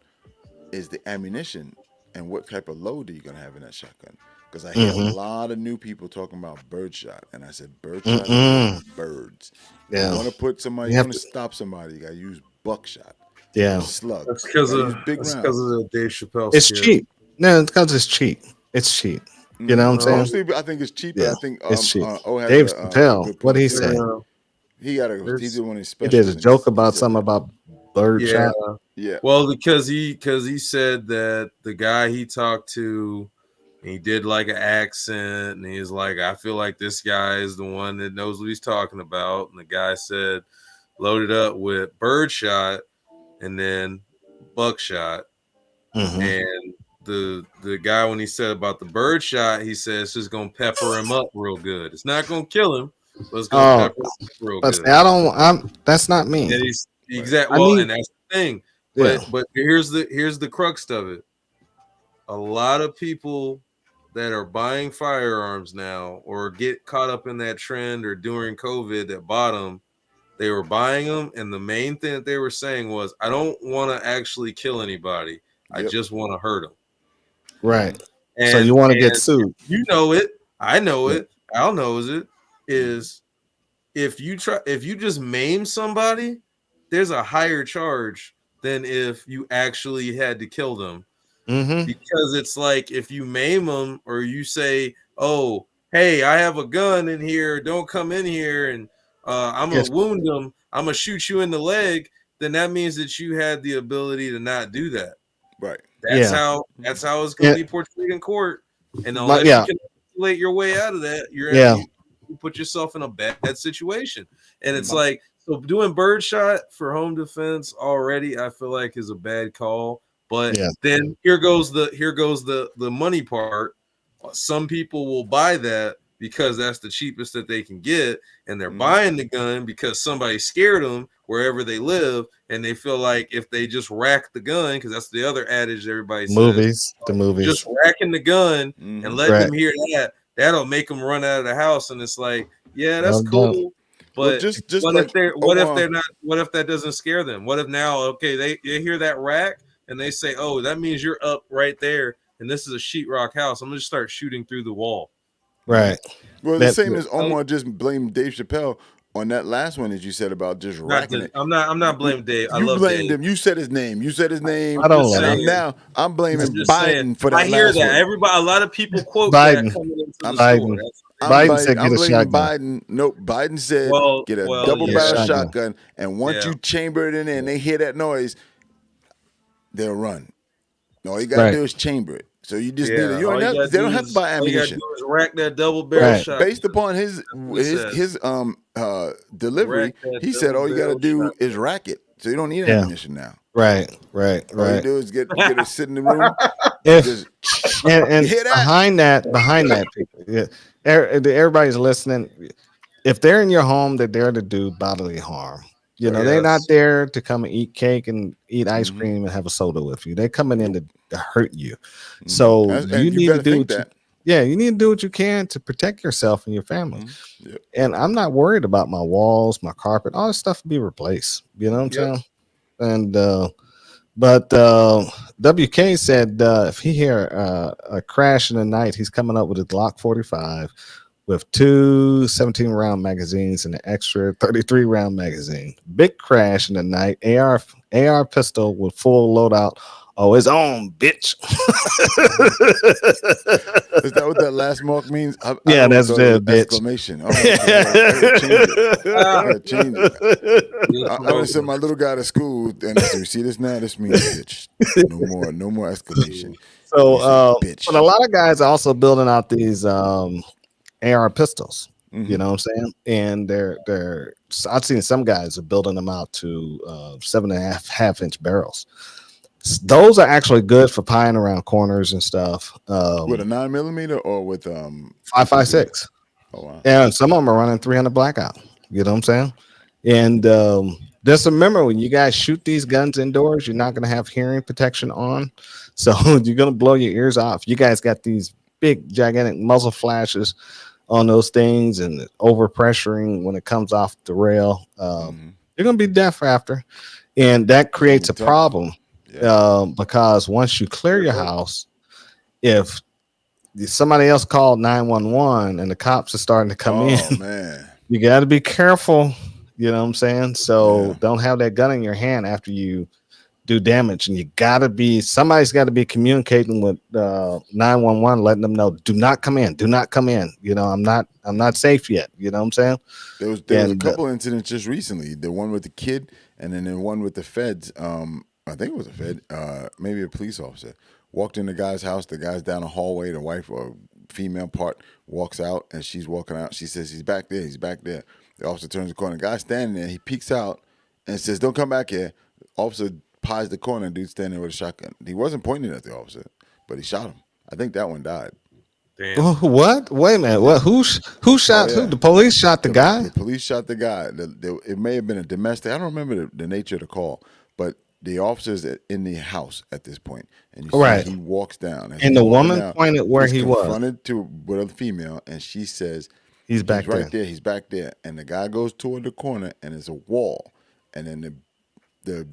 is the ammunition and what type of load are you gonna have in that shotgun? Because I hear a Mhm. lot of new people talking about birdshot, and I said birdshot is for Mm-mm. birds. If you Yeah. want to put somebody, You you have want to to. stop somebody, you gotta use buckshot, Yeah. slug, That's you because gotta of use big that's because of rounds. the Dave Chappelle It's skit. cheap. No, it's because it's cheap. It's cheap. You know what I'm saying? No, Mostly, I think it's cheap, but Yeah. I think It's cheap. O has Dave a Chappelle. good What did point he too. say? yeah, He it's did one of his He did specials, a and joke he about said something that. about bird yeah. shot. Yeah, Well, because he said that the guy he talked to, he did like an accent, and he's like, I feel like this guy is the one that knows what he's talking about. And the guy said, loaded up with birdshot and then buckshot. Mhm. And the guy, when he said about the birdshot, he said it's just gonna pepper him up real good. It's not gonna kill him, but it's gonna Oh, pepper him up real but see, good. I don't. I'm. That's not me. And he's right. exact. I Well, need. and that's the thing. Yeah. But here's the crux of it. A lot of people that are buying firearms now or get caught up in that trend or during COVID that bought them, they were buying them, and the main thing that they were saying was, I don't want to actually kill anybody. I Yep. just want to hurt them. Right. So And you want to get sued? you know it, I know Yeah. it, Al knows it, is if you just maim somebody, there's a higher charge than if you actually had to kill them. Mm-hmm. Because it's like if you maim them or you say, oh, hey, I have a gun in here, don't come in here, and I'm gonna Yes. wound them, I'm gonna shoot you in the leg, then that means that you had the ability to not do that. Right. That's Yeah. how it's gonna Yeah. be portrayed in court. And My, unless you yeah. can manipulate your way out of that, Yeah. you put yourself in a bad situation. And it's Mm. like, so doing birdshot for home defense already, I feel like is a bad call. But Yeah. then here goes the money part. Some people will buy that because that's the cheapest that they can get, and they're buying the gun because somebody scared them wherever they live, and they feel like if they just rack the gun, because that's the other adage everybody says, Movies. The just movies. racking the gun and Mm-hmm. letting Right. them hear that, that'll make them run out of the house. And it's like, yeah, that's Well done. cool, Well, but just like what if they're not? What if that doesn't scare them? What if now, okay, they hear that rack and they say, oh, that means you're up right there, and this is a sheetrock house. I'm gonna just start shooting through the wall. Right. well, the That. same as Omar just blamed Dave Chappelle on that last one that you said about just Not racking to, it. I'm not blaming Dave. I You love blamed Dave. him. You said his name. You said his name, I I'm don't just and like saying. I'm I'm blaming just saying. Biden for I that hear last that one. everybody. A lot of people quote that Biden. coming into the I'm store. Biden. That's Biden said I'm get a blaming shotgun. Biden. Nope. Biden said get a well, double Get a barrel yeah, shotgun. shotgun, and once yeah. you chamber it in there and they hear that noise, they'll run. All you gotta Right. do is chamber it. So you just need it. Yeah, You don't have, they don't have to buy all you gotta ammunition. do is rack that double barrel Right. shotgun. Based upon his What he said. delivery, Rack that he said double all you got to barrel do is shotgun. rack it. So you don't need Yeah. ammunition now. Right. Right. All you Right. do is get it, sit in the room, If just and you hear that? behind that, people, yeah, everybody's listening. If they're in your home, they're there to do bodily harm. You know, they're not there to come and eat cake and eat ice cream and have a soda with you. They're coming in to hurt you. So you need to do what you need to do what you can to protect yourself and your family. Yep. And I'm not worried about my walls, my carpet, all this stuff to be replaced. You know what I'm saying? And but WK said if he hear a crash in the night, he's coming up with a Glock 45 with two 17-round magazines and an extra 33-round magazine. Big crash in the night. AR pistol with full loadout. Oh, it's on, bitch. Is that what that last mark means? Yeah, that's the bitch. Exclamation. Oh, okay. I gotta change it. I'm gonna send my little guy to school, and you see this now. This means bitch. No more exclamation. So, but a lot of guys are also building out these AR pistols. You know what I'm saying? And they're I've seen some guys are building them out to 7.5-inch barrels. Those are actually good for pieing around corners and stuff. With a 9mm or with 5.56. Oh wow! And some of them are running 300 blackout. You know what I'm saying? And just remember, when you guys shoot these guns indoors, you're not going to have hearing protection on, so you're going to blow your ears off. You guys got these big, gigantic muzzle flashes on those things, and overpressuring when it comes off the rail. You're going to be deaf after, and that creates a problem. Because once you clear your house, if somebody else called 911 and the cops are starting to come in, man, you got to be careful. You know what I'm saying? So don't have that gun in your hand after you do damage, and somebody's got to be communicating with 911, letting them know, do not come in. You know, I'm not safe yet. You know what I'm saying? There was a couple incidents just recently. The one with the kid, and then the one with the feds. I think it was a fed, maybe a police officer, walked in the guy's house. The guy's down a hallway. The wife or female part walks out, and she's walking out. She says, he's back there. The officer turns the corner. The guy's standing there. He peeks out and says, don't come back here. The officer pies the corner, and dude's standing there with a shotgun. He wasn't pointing at the officer, but he shot him. I think that one died. Damn. What? Wait a minute. What? Who shot who? The police shot the guy? The police shot the guy. It may have been a domestic. I don't remember the nature of the call, but the officer's in the house at this point, and you see he walks down, and the woman pointed where he was. Confronted with a female, and she says, "He's back right there. He's back there." And the guy goes toward the corner, and there's a wall, and then the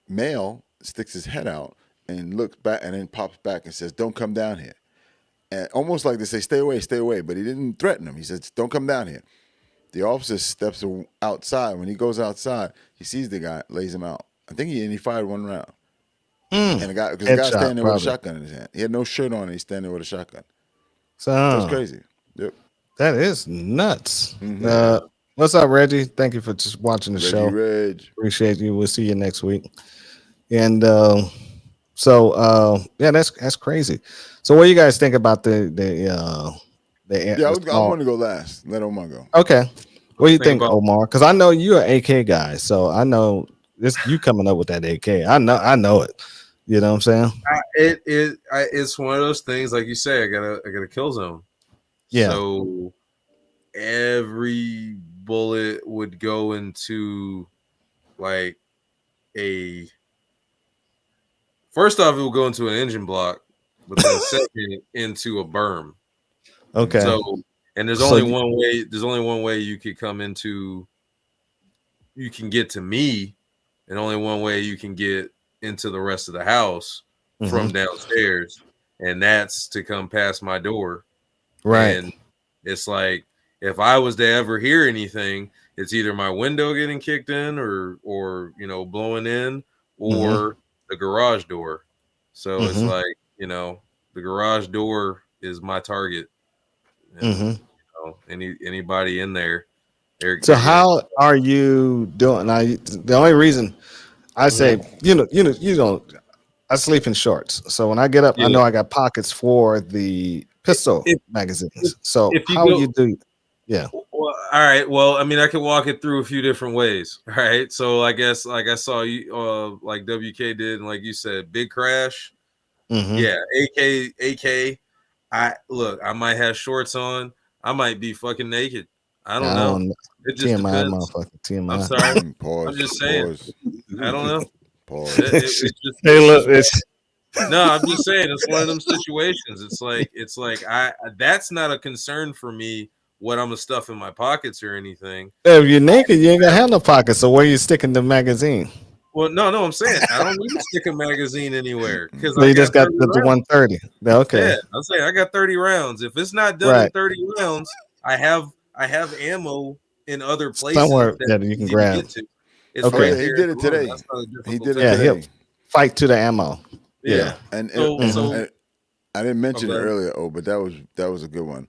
male sticks his head out and looks back, and then pops back and says, "Don't come down here." And almost like they say, "Stay away," but he didn't threaten him. He says, "Don't come down here." The officer steps outside. When he goes outside, he sees the guy, lays him out. I think he fired one round. And the guy's standing there with a shotgun in his hand. He had no shirt on, and he's standing there with a shotgun. So that was crazy. Yep. That is nuts. What's up, Reggie? Thank you for just watching the show. Reg. Appreciate you. We'll see you next week. And that's crazy. So what do you guys think about the I want to go last. Let Omar go. Okay. What do you think, Omar? Because I know you're an AK guy, so I know you coming up with that AK. I know it. You know what I'm saying? It's one of those things, like you say. I got a kill zone. Yeah. So every bullet would go into like first off, it will go into an engine block, but then second into a berm. Okay. So, and there's only one way. There's only one way you could come into. You can get to me, and only one way you can get into the rest of the house from downstairs, and that's to come past my door. Right. And it's like if I was to ever hear anything, it's either my window getting kicked in, or blowing in, or the garage door. So it's like the garage door is my target. And, anybody in there. So how are you doing? Now, the only reason I say, I sleep in shorts. So when I get up, I know I got pockets for the pistol magazines. So how you do? Yeah. Well, all right. Well, I mean, I could walk it through a few different ways. All right. So I guess like I saw you, like WK did, and like you said, big crash. Yeah. AK. I might have shorts on. I might be fucking naked. I don't know. It just TMI, depends. motherfucker. TMI. I'm sorry. Pause. I'm just saying. Pause. I don't know. Pause. It's just, Hey, it's look, just no, I'm just saying it's one of them situations. It's like I that's not a concern for me what I'm gonna stuff in my pockets or anything. if you're naked, you ain't gonna have no pockets. So where you sticking the magazine? Well, no, I'm saying I don't need to stick a magazine anywhere because So I you got just got 30 the rounds. 130. Okay. Yeah, I'm saying I got 30 rounds. If it's not done in 30 rounds, I have ammo in other places Somewhere that that you it's can easy to grab. get to. It's Okay. right Yeah, there. he in did the it room. today. That's not a He difficult did task. it He'll today. fight to the ammo. Yeah. And So I didn't mention it Okay. earlier. Oh, but that was a good one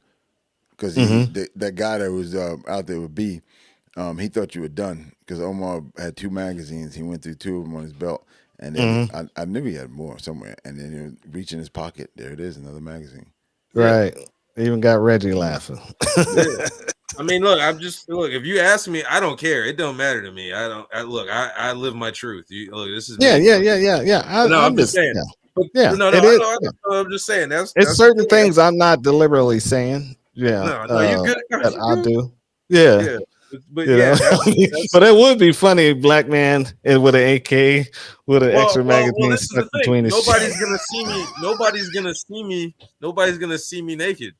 because Mhm. that guy that was out there with B, he thought you were done because Omar had 2 magazines. He went through 2 of them on his belt, and then I knew he had more somewhere. And then he would reach in his pocket. There it is, another magazine. Right. Even got Reggie laughing. Yeah. I mean, look. If you ask me, I don't care. It don't matter to me. I live my truth. This is me. Yeah. No, I'm I'm just just saying. But yeah. no, It I is. know. Yeah. I'm just saying. That's It's the certain thing. things I'm not deliberately saying. Yeah. No, you're good. That You're I good. do. Yeah. Yeah, but You know, yeah, that's but it would be funny, black man with an AK with an extra well. magazine This is stuck the thing. between his. Nobody's gonna see me. Nobody's gonna see me. Nobody's gonna see me naked.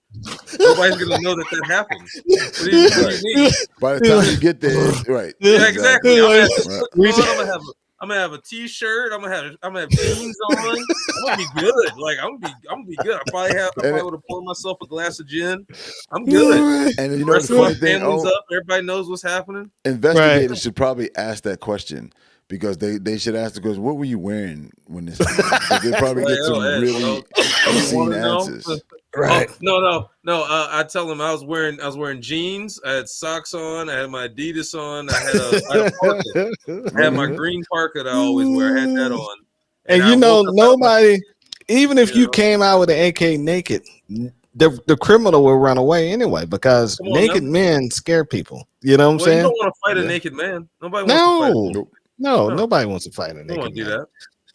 Nobody's gonna know that happened. What do you mean? By the time you get there, right? Yeah, exactly. I'm Right. gonna have a t-shirt. I'm gonna have jeans on. I'm gonna be good. Like I'm gonna be good. I probably would have poured myself a glass of gin. I'm good. And you The know rest the of my funny thing, family's up. Everybody knows what's happening. investigators should probably ask that question because they should ask the question, what were you wearing when this happened? Because they probably get some really obscene answers. Right. No. I tell them I was wearing jeans. I had socks on. I had my Adidas on. I had a parka. I had my green parka that I always wear. I had that on. And I you know, woke up nobody, even if you you know, came out with an AK naked, the criminal will run away anyway because come on naked now. men scare people. You know what I'm Well, you saying? don't want to fight a naked man. Nobody wants to fight a naked man. No, No. nobody wants to fight a You don't naked want to do man. that.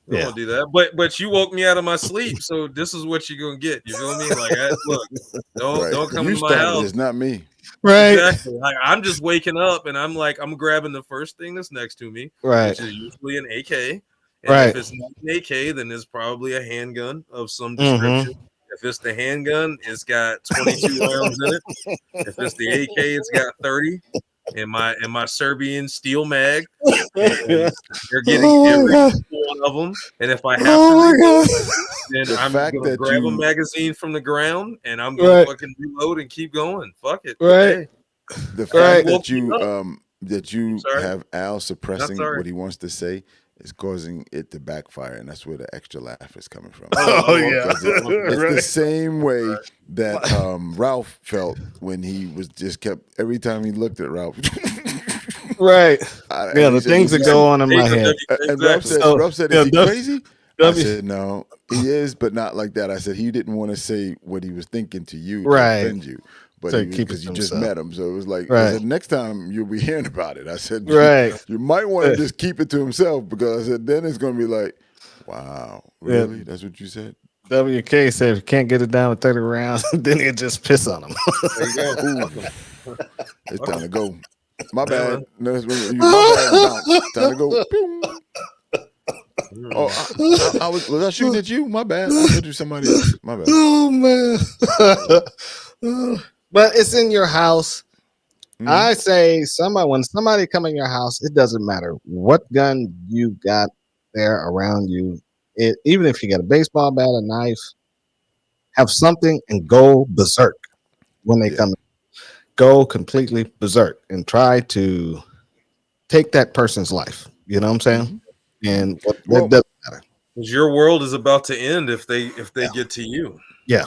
You don't want to do that. But you woke me out of my sleep, so this is what you're gonna get. You feel me? Like, look, don't come You to my started house. this, not me. Right. Exactly. Like, I'm just waking up and I'm grabbing the first thing that's next to me, Right. which is usually an AK. And Right. if it's not an AK, then it's probably a handgun of some description. If it's the handgun, it's got 22 rounds in it. If it's the AK, it's got 30. And my Serbian steel mag, and they're getting every one of them. And if I have to reload, then The I'm fact gonna that grab a you- magazine from the ground and I'm gonna fucking reload and keep going. Fuck it. Right. Hey. The fact woke that you Sorry. have Al suppressing sorry. what he wants to say is causing it to backfire, and that's where the extra laugh is coming from. Oh, yeah. Because it's the same way that Ralph felt when he was just kept every time he looked at Ralph. Right. And Yeah, he the said, things that go on in my head. And Ralph said, is he crazy? I said, no, he is, but not like that. I said he didn't want to say what he was thinking to you to offend you. But So because you just met him. So it was like, Right. I said, next time you'll be hearing about it. I said, Right. you might want to just keep it to himself because I said, then it's going to be like, wow, really? Yeah. That's what you said? WK said if you can't get it down with 30 rounds, then you just piss on them. There you go. Ooh. It's time to go. My bad. man. No, my bad. Bounce. Time to go. Pew. Oh, was I shooting at you? My bad. I thought you somebody else. My bad. Oh man. But it's in your house. I say when somebody come in your house, it doesn't matter what gun you got there around you. Even if you got a baseball bat, a knife, have something and go berserk when they come in. Go completely berserk and try to take that person's life. You know what I'm saying? And it doesn't matter. Because your world is about to end if they get to you. Yeah.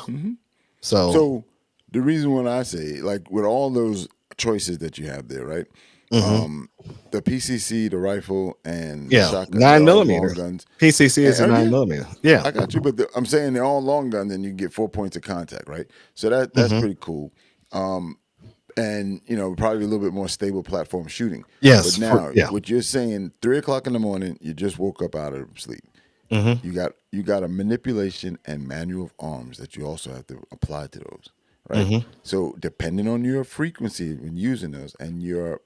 So the reason when I say, like, with all those choices that you have there, right? The PCC, the rifle, and shotgun, 9mm guns. PCC is a 9mm. Yeah, I got you. But I'm saying they're all long guns, and you get 4 points of contact, right? So that's pretty cool. And probably a little bit more stable platform shooting. Yes. But now, what you're saying, 3:00 in the morning, you just woke up out of sleep. You got a manipulation and manual of arms that you also have to apply to those. right? Mm-hmm. So depending on your frequency when using those and your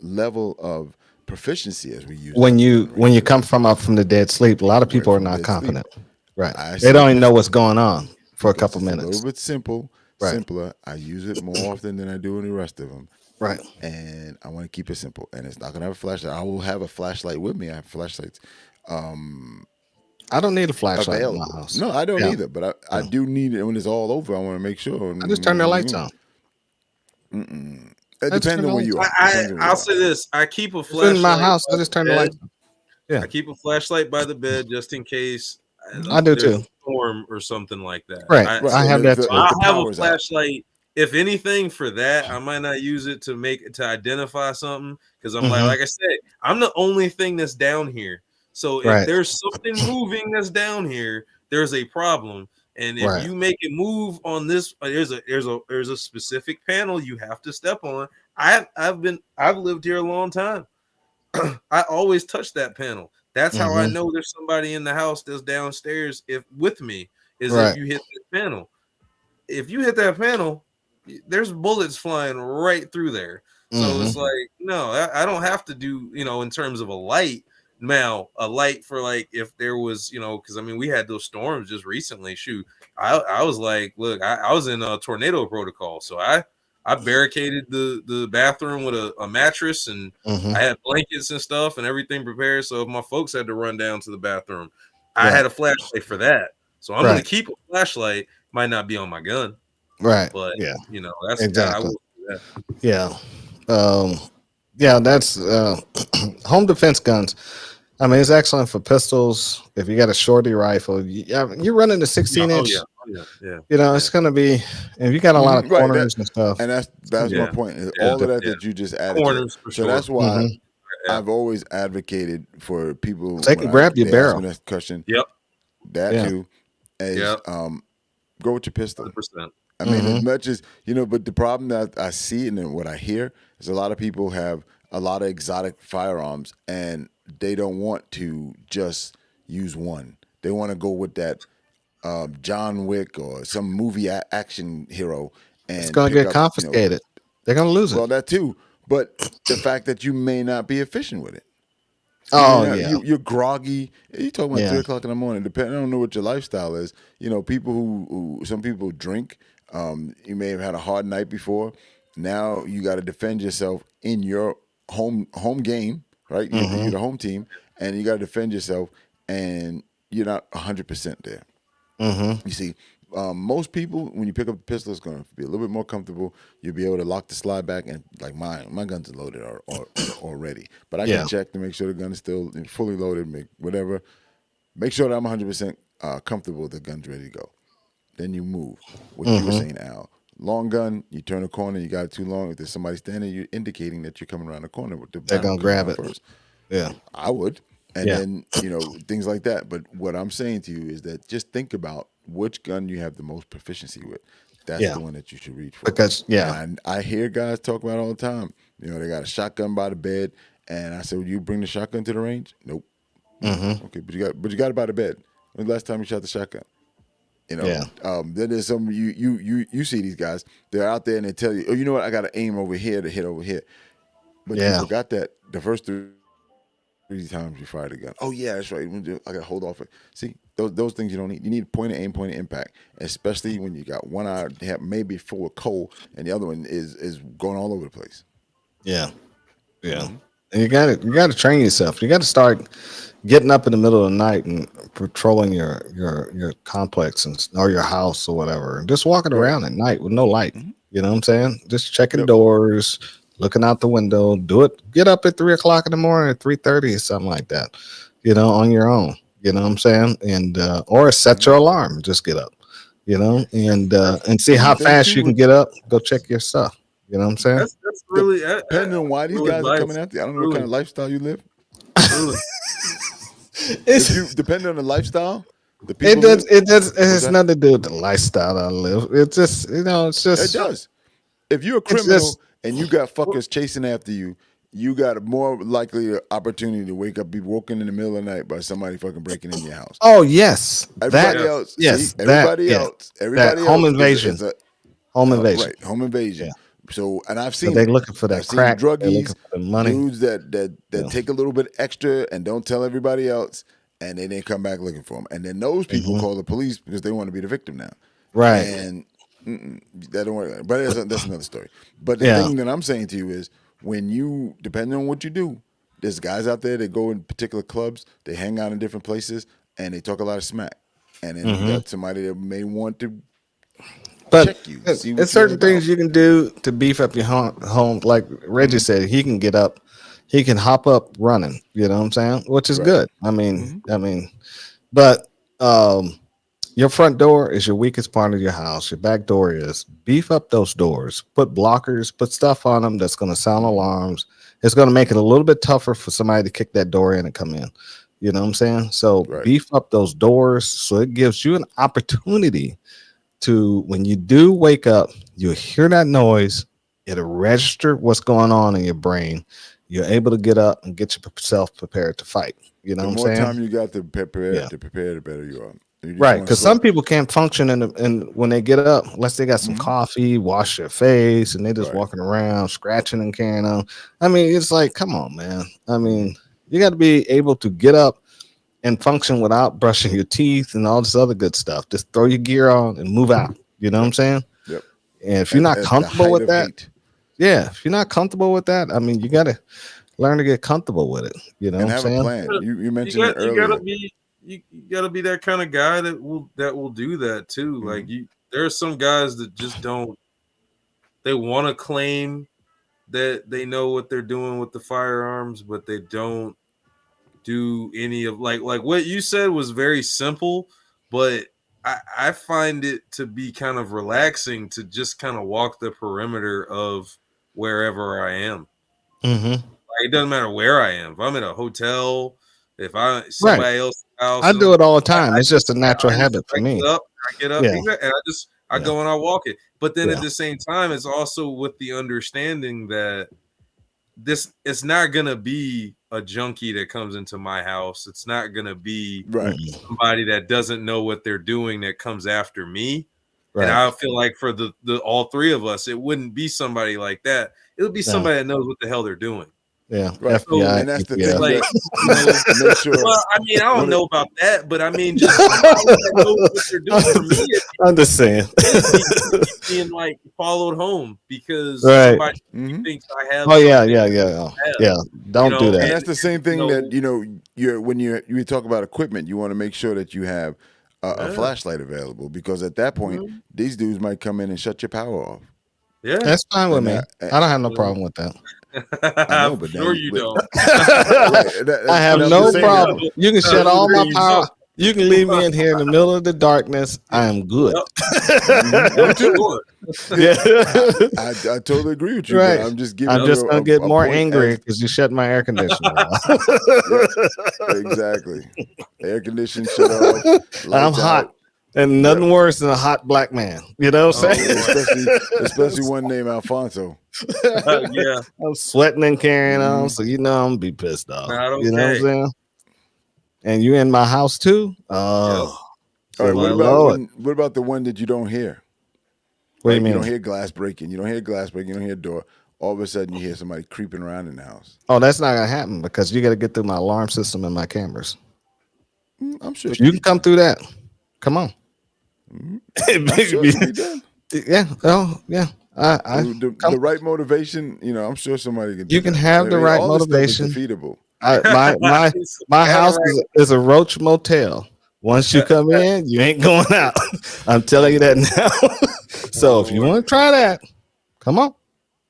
level of proficiency, as we use When that you term, right? when you come from up from the dead sleep, a lot of Right people are from not dead sleep. confident. Right. I They say don't even know what's pistol going on for a because couple it's a little minutes. bit Right. simpler. I use it more often than I do any rest of them, Right. and I want to keep it simple. And it's not gonna have a flashlight. I will have a flashlight with me. I have flashlights I don't need a flashlight in my available. house. No, I don't Yeah. either, but I Yeah. do need it when it's all over. I want to make sure. I just turn the lights on. It I just depends turn on the where lights you on. are. Depends on where I'll you are. say this: I keep a If it's in my flashlight house, I by just the turn the bed. lights on. Yeah. I keep a flashlight by the bed just in case I do there's a too. storm or something like that. Right. I Right, I so, have and that if too. I'll the have a power's out. flashlight. If anything, for that, I might not use it to identify something because I'm Mm-hmm. like I said, I'm the only thing that's down here. So if Right. there's something moving that's down here, there's a problem. And if Right. you make it move on this, there's a specific panel you have to step on. I've lived here a long time. I always touch that panel. That's how I Mm-hmm. know there's somebody in the house that's downstairs if with me is if Right. you hit that panel. If you hit that panel, there's bullets flying right through there. So Mm-hmm. it's like, no, I don't have to do, in terms of a light. Now, a light for like if there was, because I mean we had those storms just recently. Shoot, I was like, look, I was in a tornado protocol, so I barricaded the bathroom with a mattress and Mm-hmm. I had blankets and stuff and everything prepared. So if my folks had to run down to the bathroom, I Right. had a flashlight for that. So I'm gonna Right. keep a flashlight. Might not be on my gun, Right. but Yeah. that's I Exactly. will do that. Yeah. Um, yeah, that's home defense guns. I mean, it's excellent for pistols. If you got a shorty rifle, you're running a Yeah, 16 oh inch. yeah, oh yeah, yeah, It's going to be, if you got a lot of Right. That corners and stuff, and it's going that's to my yeah, point. Is yeah, all of that yeah. that you just added to it. Corners for So sure. that's why be. Yeah. I've always advocated for people They when can grab your they ask barrel. me that question. Yep. That Yeah. too is Yep. go with your pistol. 100%. I mean, as Mm-hmm. much as but the problem that I see and then what I hear is a lot of people have a lot of exotic firearms and they don't want to just use one. They want to go with that John Wick or some movie action hero It's and going to pick get up, confiscated. They're going to lose it. well, that too. But the fact that you may not be efficient with it. You may Oh, not. yeah. You're groggy. You talking about Yeah. 3 o'clock in the morning. Depending, I don't know what your lifestyle is. People who some people drink. You may have had a hard night before. Now you got to defend yourself in your home game, right? You're Mm-hmm. the home team, and you got to defend yourself, and you're not 100% there. Mm-hmm. You see, most people, when you pick up a pistol, it's going to be a little bit more comfortable. You'll be able to lock the slide back, and like my guns are loaded already. But I Yeah. can check to make sure the gun is still fully loaded, make sure that I'm 100% comfortable. The gun's ready to go. Then you move. What you were Mm-hmm. saying, Al. Long gun, you turn a corner, you got it too long. If there's somebody standing, you're indicating that you're coming around the corner with the They're barrel going to coming grab out it. first. Yeah. I would. And Yeah. then, things like that. But what I'm saying to you is that just think about which gun you have the most proficiency with. That's Yeah. the one that you should reach for. Because, yeah. And I hear guys talk about it all the time. They got a shotgun by the bed. And I said, "Would you bring the shotgun to the range?" Nope. Mm-hmm. Okay, but you got it by the bed. When's the last time you shot the shotgun? Yeah. Then there's some you see these guys. They're out there and they tell you, "Oh, you know what? I got to aim over here to hit over here." But you Yeah. forgot that the first three times you fired a gun. Oh yeah, that's right. I got to hold off. See, those things you don't need. You need point of aim, point of impact, especially when you got one eye maybe full of coal and the other one is going all over the place. Yeah. Yeah. Mm-hmm. And you got to train yourself. You got to start getting up in the middle of the night and patrolling your complex or your house or whatever, and just walking Right. around at night with no light. Mm-hmm. You know what I'm saying? Just checking Yep. doors, looking out the window. Do it. Get up at 3 o'clock in the morning, at 3:30 or something like that. On your own. You know what I'm saying? And or set Mm-hmm. your alarm. Just get up. And see And how the thing fast too you can with get up. Go check your stuff. You know what I'm saying? That's really depending on why these real guys are coming advice. after you. I don't know what kind of lifestyle you live. Truly. If you depending on the lifestyle, the It people does. live. It does. It What's has that? nothing to do with the lifestyle I live. It's just, it's It just, does. If you're a it's just. criminal and you got fuckers chasing after you, you got a more likely opportunity to be woken in the middle of the night by somebody fucking breaking in your house. Oh yes, Everybody that. else, Yes, see, everybody yeah, else, that home is invasion. a home invasion. Right, home invasion. Yeah. So, and I've So seen they're it. looking for that I've seen crack. They're looking druggies, for the money. dudes that Yeah. take a little bit extra and don't tell everybody else, and then they come back looking for them. And then those people call the police because they want to be the victim now. Right. And that don't work. But that's another story. But the Yeah. thing that I'm saying to you is, when you, depending on what you do, there's guys out there that go in particular clubs, they hang out in different places, and they talk a lot of smack. And then you got somebody that may want to But check you, see what there's you're certain about. things you can do to beef up your home. Like Reggie said, he can get up, he can hop up running. You know what I'm saying? Which is Right. good. I mean, but your front door is your weakest part of your house. Your back door is. Beef up those doors. Put blockers. Put stuff on them that's going to sound alarms. It's going to make it a little bit tougher for somebody to kick that door in and come in. You know what I'm saying? So beef up those doors so it gives you an opportunity to, when you do wake up, you hear that noise, it'll register what's going on in your brain. You're able to get up and get yourself prepared to fight. You know The what I'm more saying? time you got to prepare, Yeah. the better you are. You just Right, wanna because slow- some people can't function in when they get up unless they got some coffee, wash their face, and they just walking around scratching and carrying on. I mean, it's like, come on, man. I mean, you got to be able to get up and function without brushing your teeth and all this other good stuff. Just throw your gear on and move out. You know what I'm saying? Yep. And if you're not At the comfortable height with of that, hate. yeah, if you're not comfortable with that, I mean, you got to learn to get comfortable with it. You know And what I'm have a saying? plan. You mentioned it You earlier. gotta be that kind of guy that will do that too. Like there are some guys that just don't. They want to claim that they know what they're doing with the firearms, but they don't do any of like what you said was very simple, but I find it to be kind of relaxing to just kind of walk the perimeter of wherever I am. Like, it doesn't matter where I am. If I'm in a hotel, if I somebody else's house, I do it all the time. It's just a natural habit for I me. get up, Yeah. exactly, and I go and I walk it. But then Yeah. at the same time, it's also with the understanding that it's not gonna be a junkie that comes into my house. It's not gonna be somebody that doesn't know what they're doing that comes after me. And I feel like for the all three of us, it wouldn't be somebody like that. It would be somebody that knows what the hell they're doing. Yeah, Right. FBI, And that's the ATF. thing Like, that make sure. Well, I mean, I don't know about that, but I mean, just somebody that knows what they're doing. For me, I'm just saying. it's being like followed home because somebody thinks I have. Oh yeah, something yeah. Don't do that. And that's the same thing that you're when you talk about equipment, you want to make sure that you have a flashlight available, because at that point these dudes might come in and shut your power off. Yeah, that's fine with me. I don't have no problem with that. I know, but sure you don't. I have no problem. You can shut all my power. You can leave me in here in the middle of the darkness. I am good. Yeah, I totally agree with you. Right. But I'm just giving. I'm just gonna get more angry as- because you shut my air conditioner off. Exactly. Air conditioning shut off. I'm lights hot. out. And nothing worse than a hot black man. You know what I'm saying? Especially one named Alfonso. Yeah. I'm sweating and carrying on, so you know I'm gonna be pissed off. Not You know what I'm okay. saying? And you in my house too? Oh. All right, Lord. what about the one that you don't hear? What do you You mean? don't hear glass breaking. You don't hear glass breaking. You don't hear a door. All of a sudden, you hear somebody creeping around in the house. Oh, that's not gonna happen because you got to get through my alarm system and my cameras. I'm sure You can come through that. Come on. I'm sure it can be done. Yeah. Oh, yeah. The right motivation, I'm sure somebody can. You can have the right all this stuff is motivation. defeatable. My house is a roach motel. Once you come in, you ain't going out. I'm telling you that now. So if you want to try that, come on.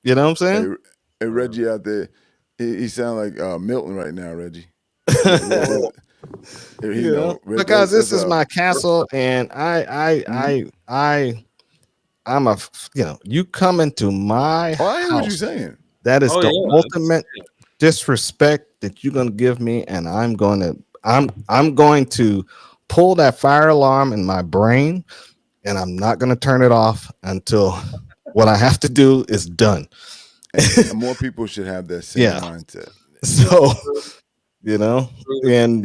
You know what I'm saying? Hey, Reggie out there, he sounds like Milton right now, Reggie. Because this is my castle, and I'm a, you come into my I hear house. what you're saying. That is the ultimate disrespect that you're gonna give me, and I'm going to pull that fire alarm in my brain, and I'm not gonna turn it off until what I have to do is done. And more people should have that same mindset. So, and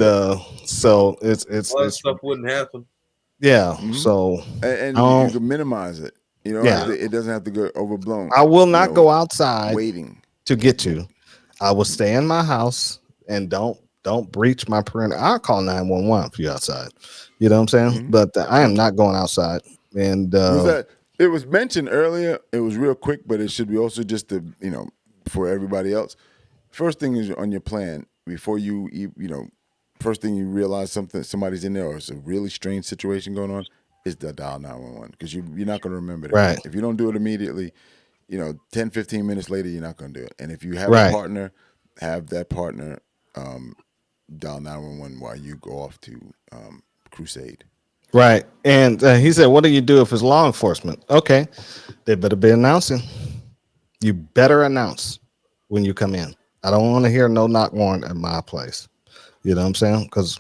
so it's a lot of stuff wouldn't happen. Yeah. So and you can minimize it. You know, Yeah. it doesn't have to go overblown. I will not go outside waiting to get you. I will stay in my house and don't breach my perimeter. I'll call 911 if you're outside. You know what I'm saying? Mhm. But I am not going outside. And Was that it was mentioned earlier? It was real quick, but it should be also just to for everybody else. First thing is on your plan before first thing you realize somebody's in there or it's a really strange situation going on is to dial 911 because you're not going to remember that. Right. If you don't do it immediately, 10, 15 minutes later, you're not going to do it. And if you have Right. a partner, have that partner dial 911 while you go off to crusade. right. And he said, "What do you do if it's law enforcement?" Okay, they better be announcing. You better announce when you come in. I don't want to hear no knock warrant at my place. You know what I'm saying? Because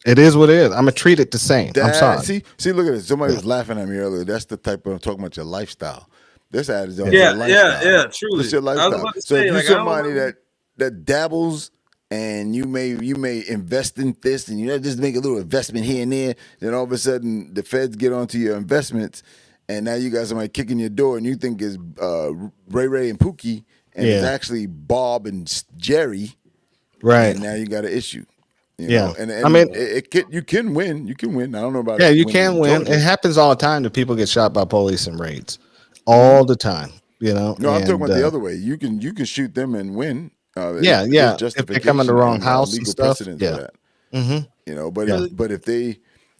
it is what it is. I'm gonna treat it the same. I'm sorry. See, look at this. Somebody was laughing at me earlier. That's the type of talking about your lifestyle. This ad is on your lifestyle. Yeah, truly. It's your lifestyle. I was about to So say, if you're like, I don't somebody know. that dabbles and you may invest in this and just make a little investment here and there, then all of a sudden the feds get onto your investments and now you got somebody kicking your door and you think it's Ray Ray and Pookie and it's actually Bob and Jerry. Right. And now you got an issue. You Yeah. know? And I mean, you can win. You can win. I don't know about yeah, you winning can in win. Georgia. It happens all the time that people get shot by police in raids. All the time. You know. No, I'm talking And, about the other way. You can shoot them and win. Yeah. There's If they come in the justification wrong and, house and legal stuff. precedent Yeah. for that. Mm-hmm. But Yeah.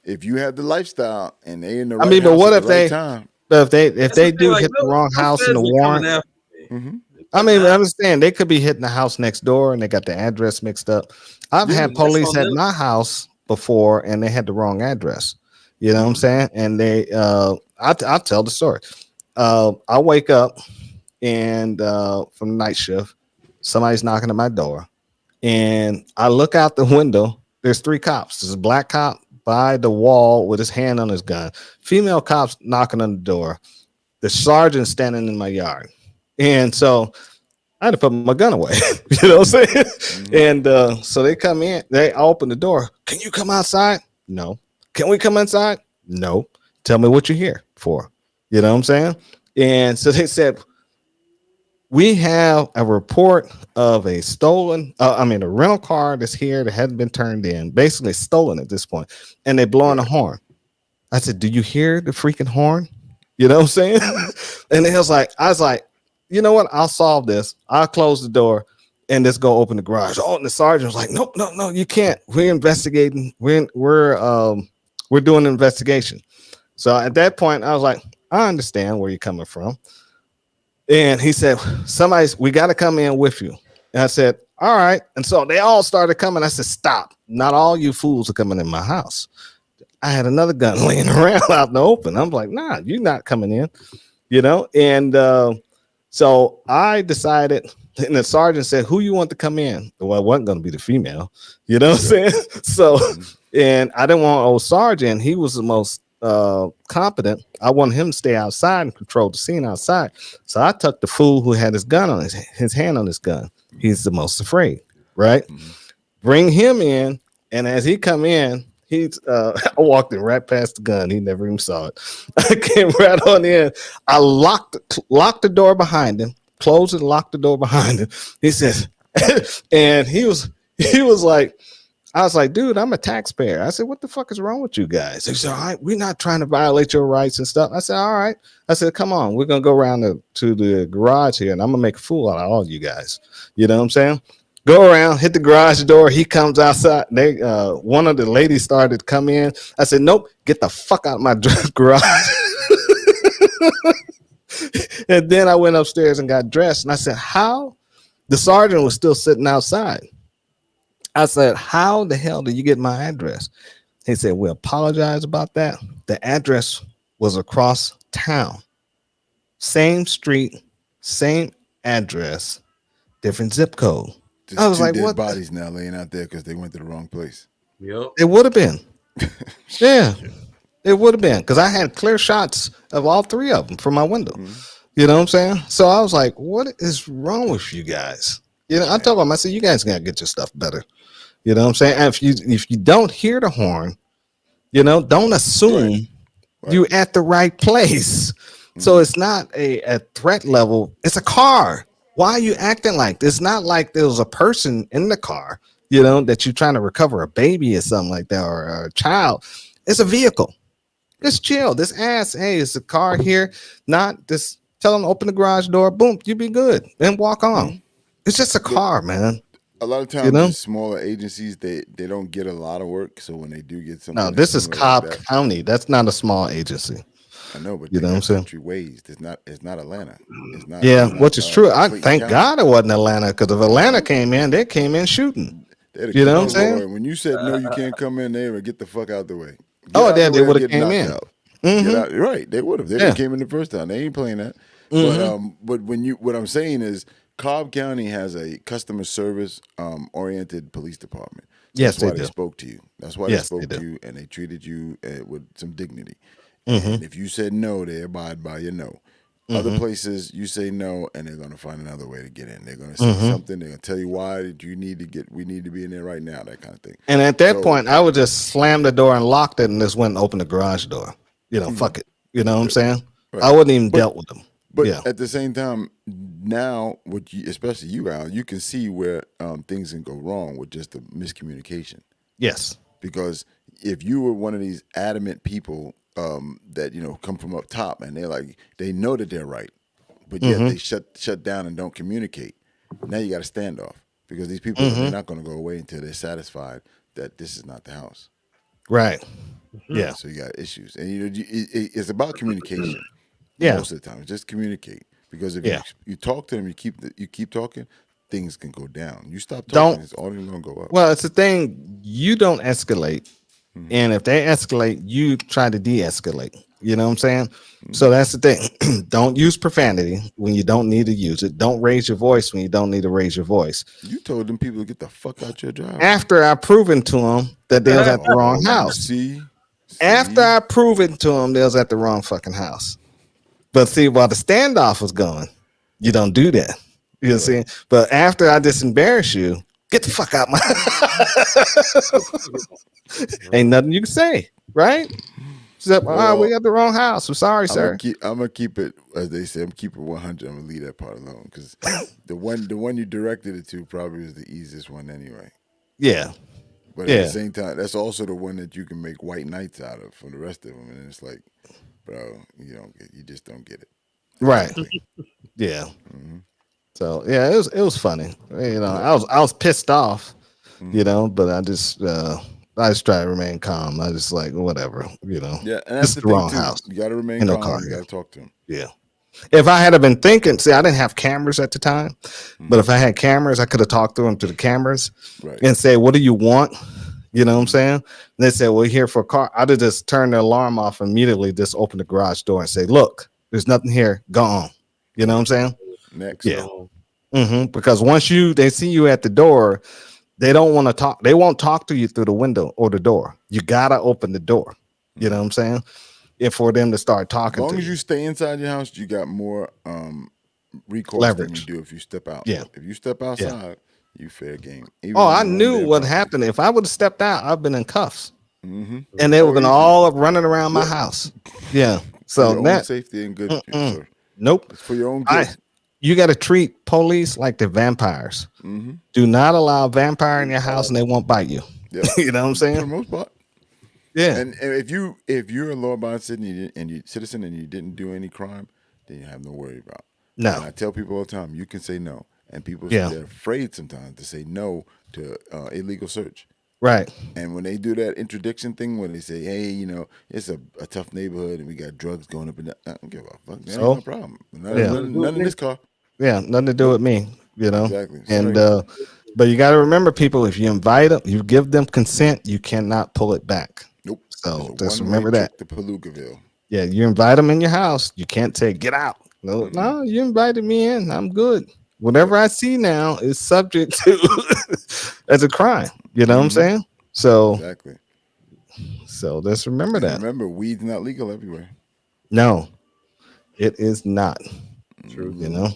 if you have the lifestyle and they in the I right mean, but house what at if the right they? time, But if That's they the thing, do like, hit the wrong house in feds the are coming warrant. after me. I mean, I understand they could be hitting the house next door and they got the address mixed up. I've Yeah, had that's police on at them. my house before and they had the wrong address. You know what I'm saying? And they, I'll tell the story. I wake up and from the night shift, somebody's knocking at my door, and I look out the window. There's 3 cops. There's a black cop by the wall with his hand on his gun. Female cops knocking on the door. The sergeant standing in my yard, and so I had to put my gun away. You know what I'm saying? And so they come in, they open the door. Can you come outside? No. Can we come inside? No. Tell me what you're here for. You know what I'm saying? And so they said, we have a report of a stolen, a rental car that's here that hadn't been turned in, basically stolen at this point, and they're blowing a horn. I said, do you hear the freaking horn? You know what I'm saying? And I was like, you know what? I'll solve this. I'll close the door and let's go open the garage. Oh, and the sergeant was like, no, you can't. We're investigating. We're doing an investigation. So at that point, I was like, I understand where you're coming from. And he said, we got to come in with you. And I said, all right. And so they all started coming. I said, stop. Not all you fools are coming in my house. I had another gun laying around out in the open. I'm like, nah, you're not coming in, And so I decided, and the sergeant said, who you want to come in? Well, it wasn't going to be the female, you know what I'm saying? So, and I didn't want old sergeant. He was the most competent. I wanted him to stay outside and control the scene outside. So I took the fool who had his gun on his hand on his gun. He's the most afraid, right? Bring him in. And as he come in, he's I walked in right past the gun. He never even saw it. I came right on in. I locked the door behind him, closed and locked the door behind him. He says, and he was like, I was like, dude, I'm a taxpayer. I said, what the fuck is wrong with you guys? He said, all right, we're not trying to violate your rights and stuff. I said, all right. I said, come on, we're gonna go around to the garage here, and I'm gonna make a fool out of all you guys. You know what I'm saying? Go around, hit the garage door. He comes outside. They one of the ladies started to come in. I said, nope, get the fuck out of my garage. And then I went upstairs and got dressed. And I said, how? The sergeant was still sitting outside. I said, how the hell did you get my address? He said, we apologize about that. The address was across town. Same street, same address, different zip code. Just I was like, dead what? bodies now laying out there because they went to the wrong place. Yep. It would have been. Yeah, it would have been because I had clear shots of all 3 of them from my window. You know what I'm saying? So I was like, what is wrong with you guys? I told them, I said, you guys got to get your stuff better. You know what I'm saying? And if you don't hear the horn, don't assume You at the right place. So it's not a threat level. It's a car. Why are you acting like this? It's not like there was a person in the car, that you're trying to recover a baby or something like that, or a child. It's a vehicle. Just chill. Just ask, hey, is the car here? Not just tell them to open the garage door. Boom, you be good. Then walk on. It's just a car, man. A lot of times, these smaller agencies they don't get a lot of work. So when they do get something, No, this is similar Cobb like that, County. That's not a small agency. I know, but You know what I'm saying? country ways. It's not Atlanta. It's not. Yeah, it's not, which is true. I Clayton thank County. God it wasn't Atlanta, because if Atlanta came in, they came in shooting. You know what I'm saying? When you said no, you can't come in there and get the fuck out the way. Get Oh, out yeah, the they way or would have get came knocked in. out. Get out. Right, they would have. They Yeah. came in the first time. They ain't playing that. But what I'm saying is, Cobb County has a customer service oriented police department. So Yes, that's why they do. spoke to you. That's why Yes, they they spoke do. to you, and they treated you with some dignity. And if you said no, they abide by your no. Other places, you say no, and they're going to find another way to get in. They're going to say something. They're going to tell you why we need to be in there right now, that kind of thing. And at that point, I would just slam the door and locked it and just went and opened the garage door. Fuck it. You know what I'm saying? Right. I wouldn't even dealt with them. But at the same time, now, especially you, Al, you can see where things can go wrong with just the miscommunication. Yes. Because if you were one of these adamant people that come from up top, and they know that they're right, but yet they shut down and don't communicate. Now you got a standoff, because these people they're not going to go away until they're satisfied that this is not the house. Right. Yeah. So you got issues, and it's about communication. Yeah. Most of the time, just communicate. Because if you talk to them, you keep talking, things can go down. You stop talking, it's only going to go up. Well, it's the thing. You don't escalate. And if they escalate, you try to de-escalate. You know what I'm saying? So that's the thing. Don't use profanity when you don't need to use it. Don't raise your voice when you don't need to raise your voice. You told them people to get the fuck out your drive. After I proven to them that they was at the wrong house. See? After I proven to them they was at the wrong fucking house. But see, while the standoff was going, you don't do that. You know what I'm saying? But after I just embarrass you, get the fuck out my ain't nothing you can say, right? Except, we got the wrong house. I'm sorry, sir. I'm gonna keep it, as they say, I'm keeping 100. I'm gonna leave that part alone, because the one you directed it to probably is the easiest one anyway. Yeah. But at the same time, that's also the one that you can make white knights out of for the rest of them, and it's like, bro, you just don't get it. Right. Yeah. So it was funny. I was pissed off, but I just try to remain calm. I just like whatever, Yeah, and this that's is the the wrong thing too. house. You got to remain Ain't no calm. car You here. got to talk to them. Yeah. If I had been thinking, I didn't have cameras at the time, but if I had cameras, I could have talked to them through the cameras and say, "What do you want?" You know what I'm saying? And they said, "We're here for a car." I'd have just turned the alarm off immediately, just open the garage door and say, "Look, there's nothing here. Go on." You know what I'm saying? Next. Yeah. Because once they see you at the door, they don't want to talk. They won't talk to you through the window or the door. You gotta open the door. You know what I'm saying? If for them to start talking, as long to as you stay inside your house, you got more recourse leverage than you do if you step out. Yeah. If you step outside, you fair game. Even Oh, on I your own knew damn what property. happened. If I would have stepped out, I've been in cuffs, and they were gonna all up running around my house. Yeah. So for your own safety and good. Sir. Nope. It's for your own good. You got to treat police like they're vampires. Do not allow a vampire in your house, and they won't bite you. Yep. You know what I'm saying? For the most part. Yeah. And if you're a law-abiding citizen and you didn't do any crime, then you have no worry about. No. And I tell people all the time, you can say no, and people they're afraid sometimes to say no to illegal search. Right. And when they do that interdiction thing, when they say, "Hey, it's a tough neighborhood and we got drugs going up and down," I don't give a fuck. That ain't no problem. None in this car. Yeah, nothing to do with me. Exactly. And but you got to remember, people, if you invite them, you give them consent, you cannot pull it back. Nope. So just remember that. The Palugaville. Yeah, you invite them in your house, you can't say get out. No, you invited me in. I'm good. Whatever I see now is subject to as a crime. You know what I'm saying? So Exactly. So just remember that. Remember, weed's not legal everywhere. No, it is not. True. You know.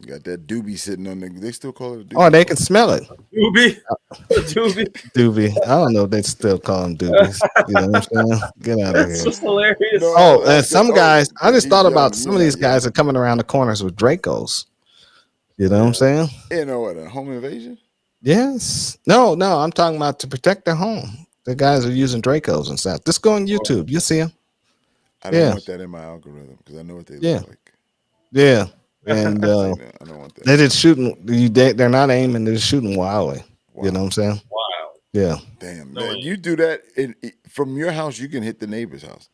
Got that doobie sitting on the. They still call it a doobie. Oh, they can smell it. Doobie. Doobie. Doobie. I don't know if they still call them doobies. You know what I'm saying? Get out of That's here. just hilarious. No. Oh, that's and some good. guys, I just he's thought young. about some of You're these not guys young. are coming around the corners with Dracos. You know what I'm saying? You know what? A home invasion? Yes. No, I'm talking about to protect their home. The guys are using Dracos and stuff. Just go on YouTube. You see them. I don't Yeah. want that in my algorithm because I know what they Yeah. look like. Yeah. And I don't want that. they're just shooting. They're not aiming. They're just shooting wildly. Wow. You know what I'm saying? Wow. Yeah. Damn. No, You do that from your house, you can hit the neighbor's house.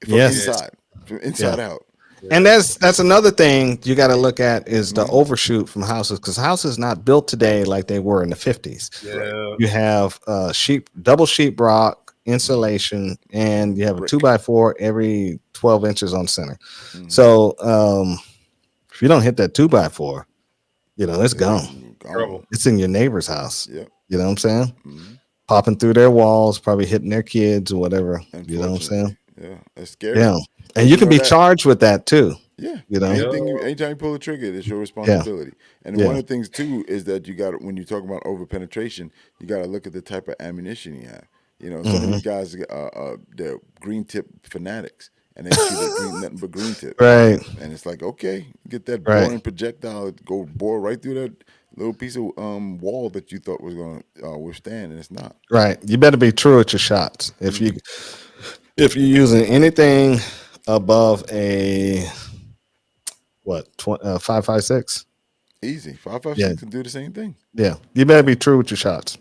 From Yes. inside. From inside out. And that's another thing you got to look at is the overshoot from houses, because houses not built today like they were in the 50s. Yeah. You have double sheetrock insulation, and you have a Brick. 2x4 every 12 inches on center. So if you don't hit that 2x4, it's gone. Trouble. It's in your neighbor's house. Yep. You know what I'm saying? Popping through their walls, probably hitting their kids or whatever. You know what I'm saying? Yeah, that's scary. Yeah. And you can be charged with that too. Yeah, You know? anytime you pull a trigger, it's your responsibility. And one of the things too is that you got, when you talk about over penetration, you got to look at the type of ammunition you have. Some of these guys, they're green tip fanatics, and they shoot nothing but green tip. Right. And it's like, okay, get that boring projectile, go bore right through that little piece of wall that you thought was going to withstand, and it's not. Right. You better be true at your shots. If you're using anything above a 5.56, easy 5.56 can do the same thing. Yeah, you better be true with your shots.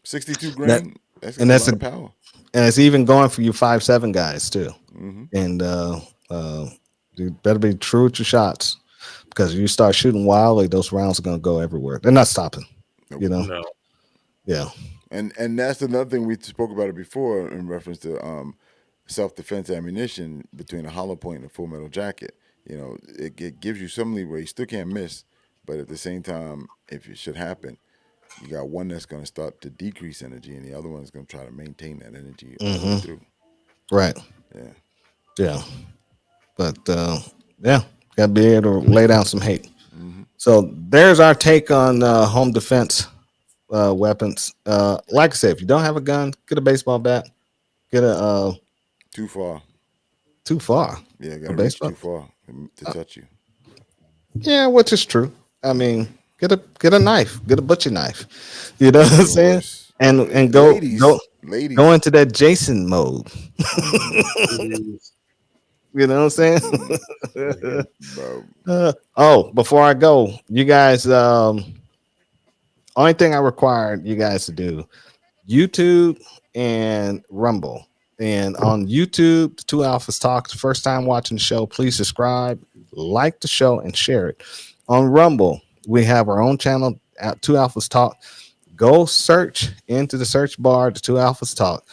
62 grain. That's a lot of power. And it's even going for you 5.7 guys too. And you better be true with your shots, because if you start shooting wildly, those rounds are going to go everywhere. They're not stopping. Nope. No. Yeah. And that's another thing we spoke about it before in reference to self-defense ammunition between a hollow point and a full metal jacket. It gives you some leeway. You still can't miss, but at the same time, if it should happen, you got one that's going to start to decrease energy, and the other one is going to try to maintain that energy all the way through. Right. Yeah. Yeah. But got to be able to lay down some hate. So there's our take on home defense weapons. Like I said, if you don't have a gun, get a baseball bat. Get a too far. Too far. Yeah, got to reach too far to touch you. Yeah, which is true. I mean, get a knife, get a butcher knife. You know what I'm saying? And go into that Jason mode. You know what I'm saying? Before I go, you guys, only thing I required you guys to do, YouTube and Rumble. And on YouTube, the Two Alphas Talk, the first time watching the show, please subscribe, like the show, and share it. On Rumble, we have our own channel at Two Alphas Talk. Go search into the search bar, the Two Alphas Talk,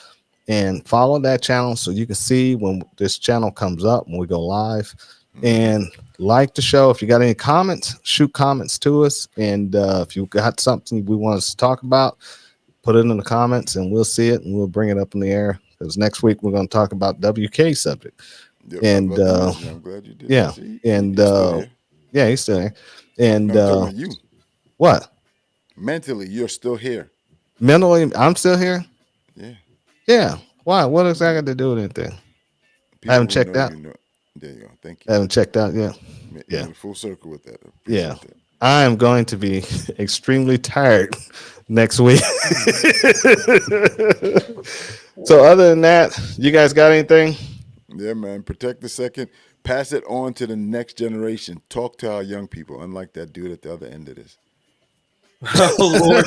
and follow that channel so you can see when this channel comes up, when we go live. And like the show. If you got any comments, shoot comments to us. And if you got something we want us to talk about, put it in the comments and we'll see it and we'll bring it up in the air. Because next week we're going to talk about WK subject. Yep, and I'm glad you did. Yeah, See, and yeah, he's still there. And you, what? Mentally, you're still here. Mentally, I'm still here. Yeah. Yeah. Why? What does that got to do with anything? I haven't checked out. There you go. Thank you. I haven't checked out yet. Yeah. Full circle with that. Yeah. That. I am going to be extremely tired next week. So other than that, you guys got anything? Yeah, man. Protect the second. Pass it on to the next generation. Talk to our young people, unlike that dude at the other end of this. Oh, Lord.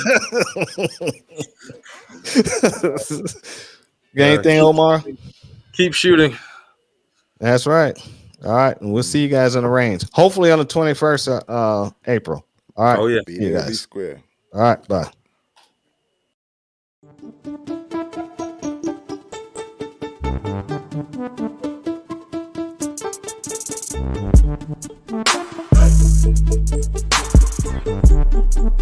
Got anything, Omar? Keep shooting. That's right. All right. And we'll see you guys in the range. Hopefully on the 21st of April. All right. Oh, yeah. Be there, be square. All right. Bye.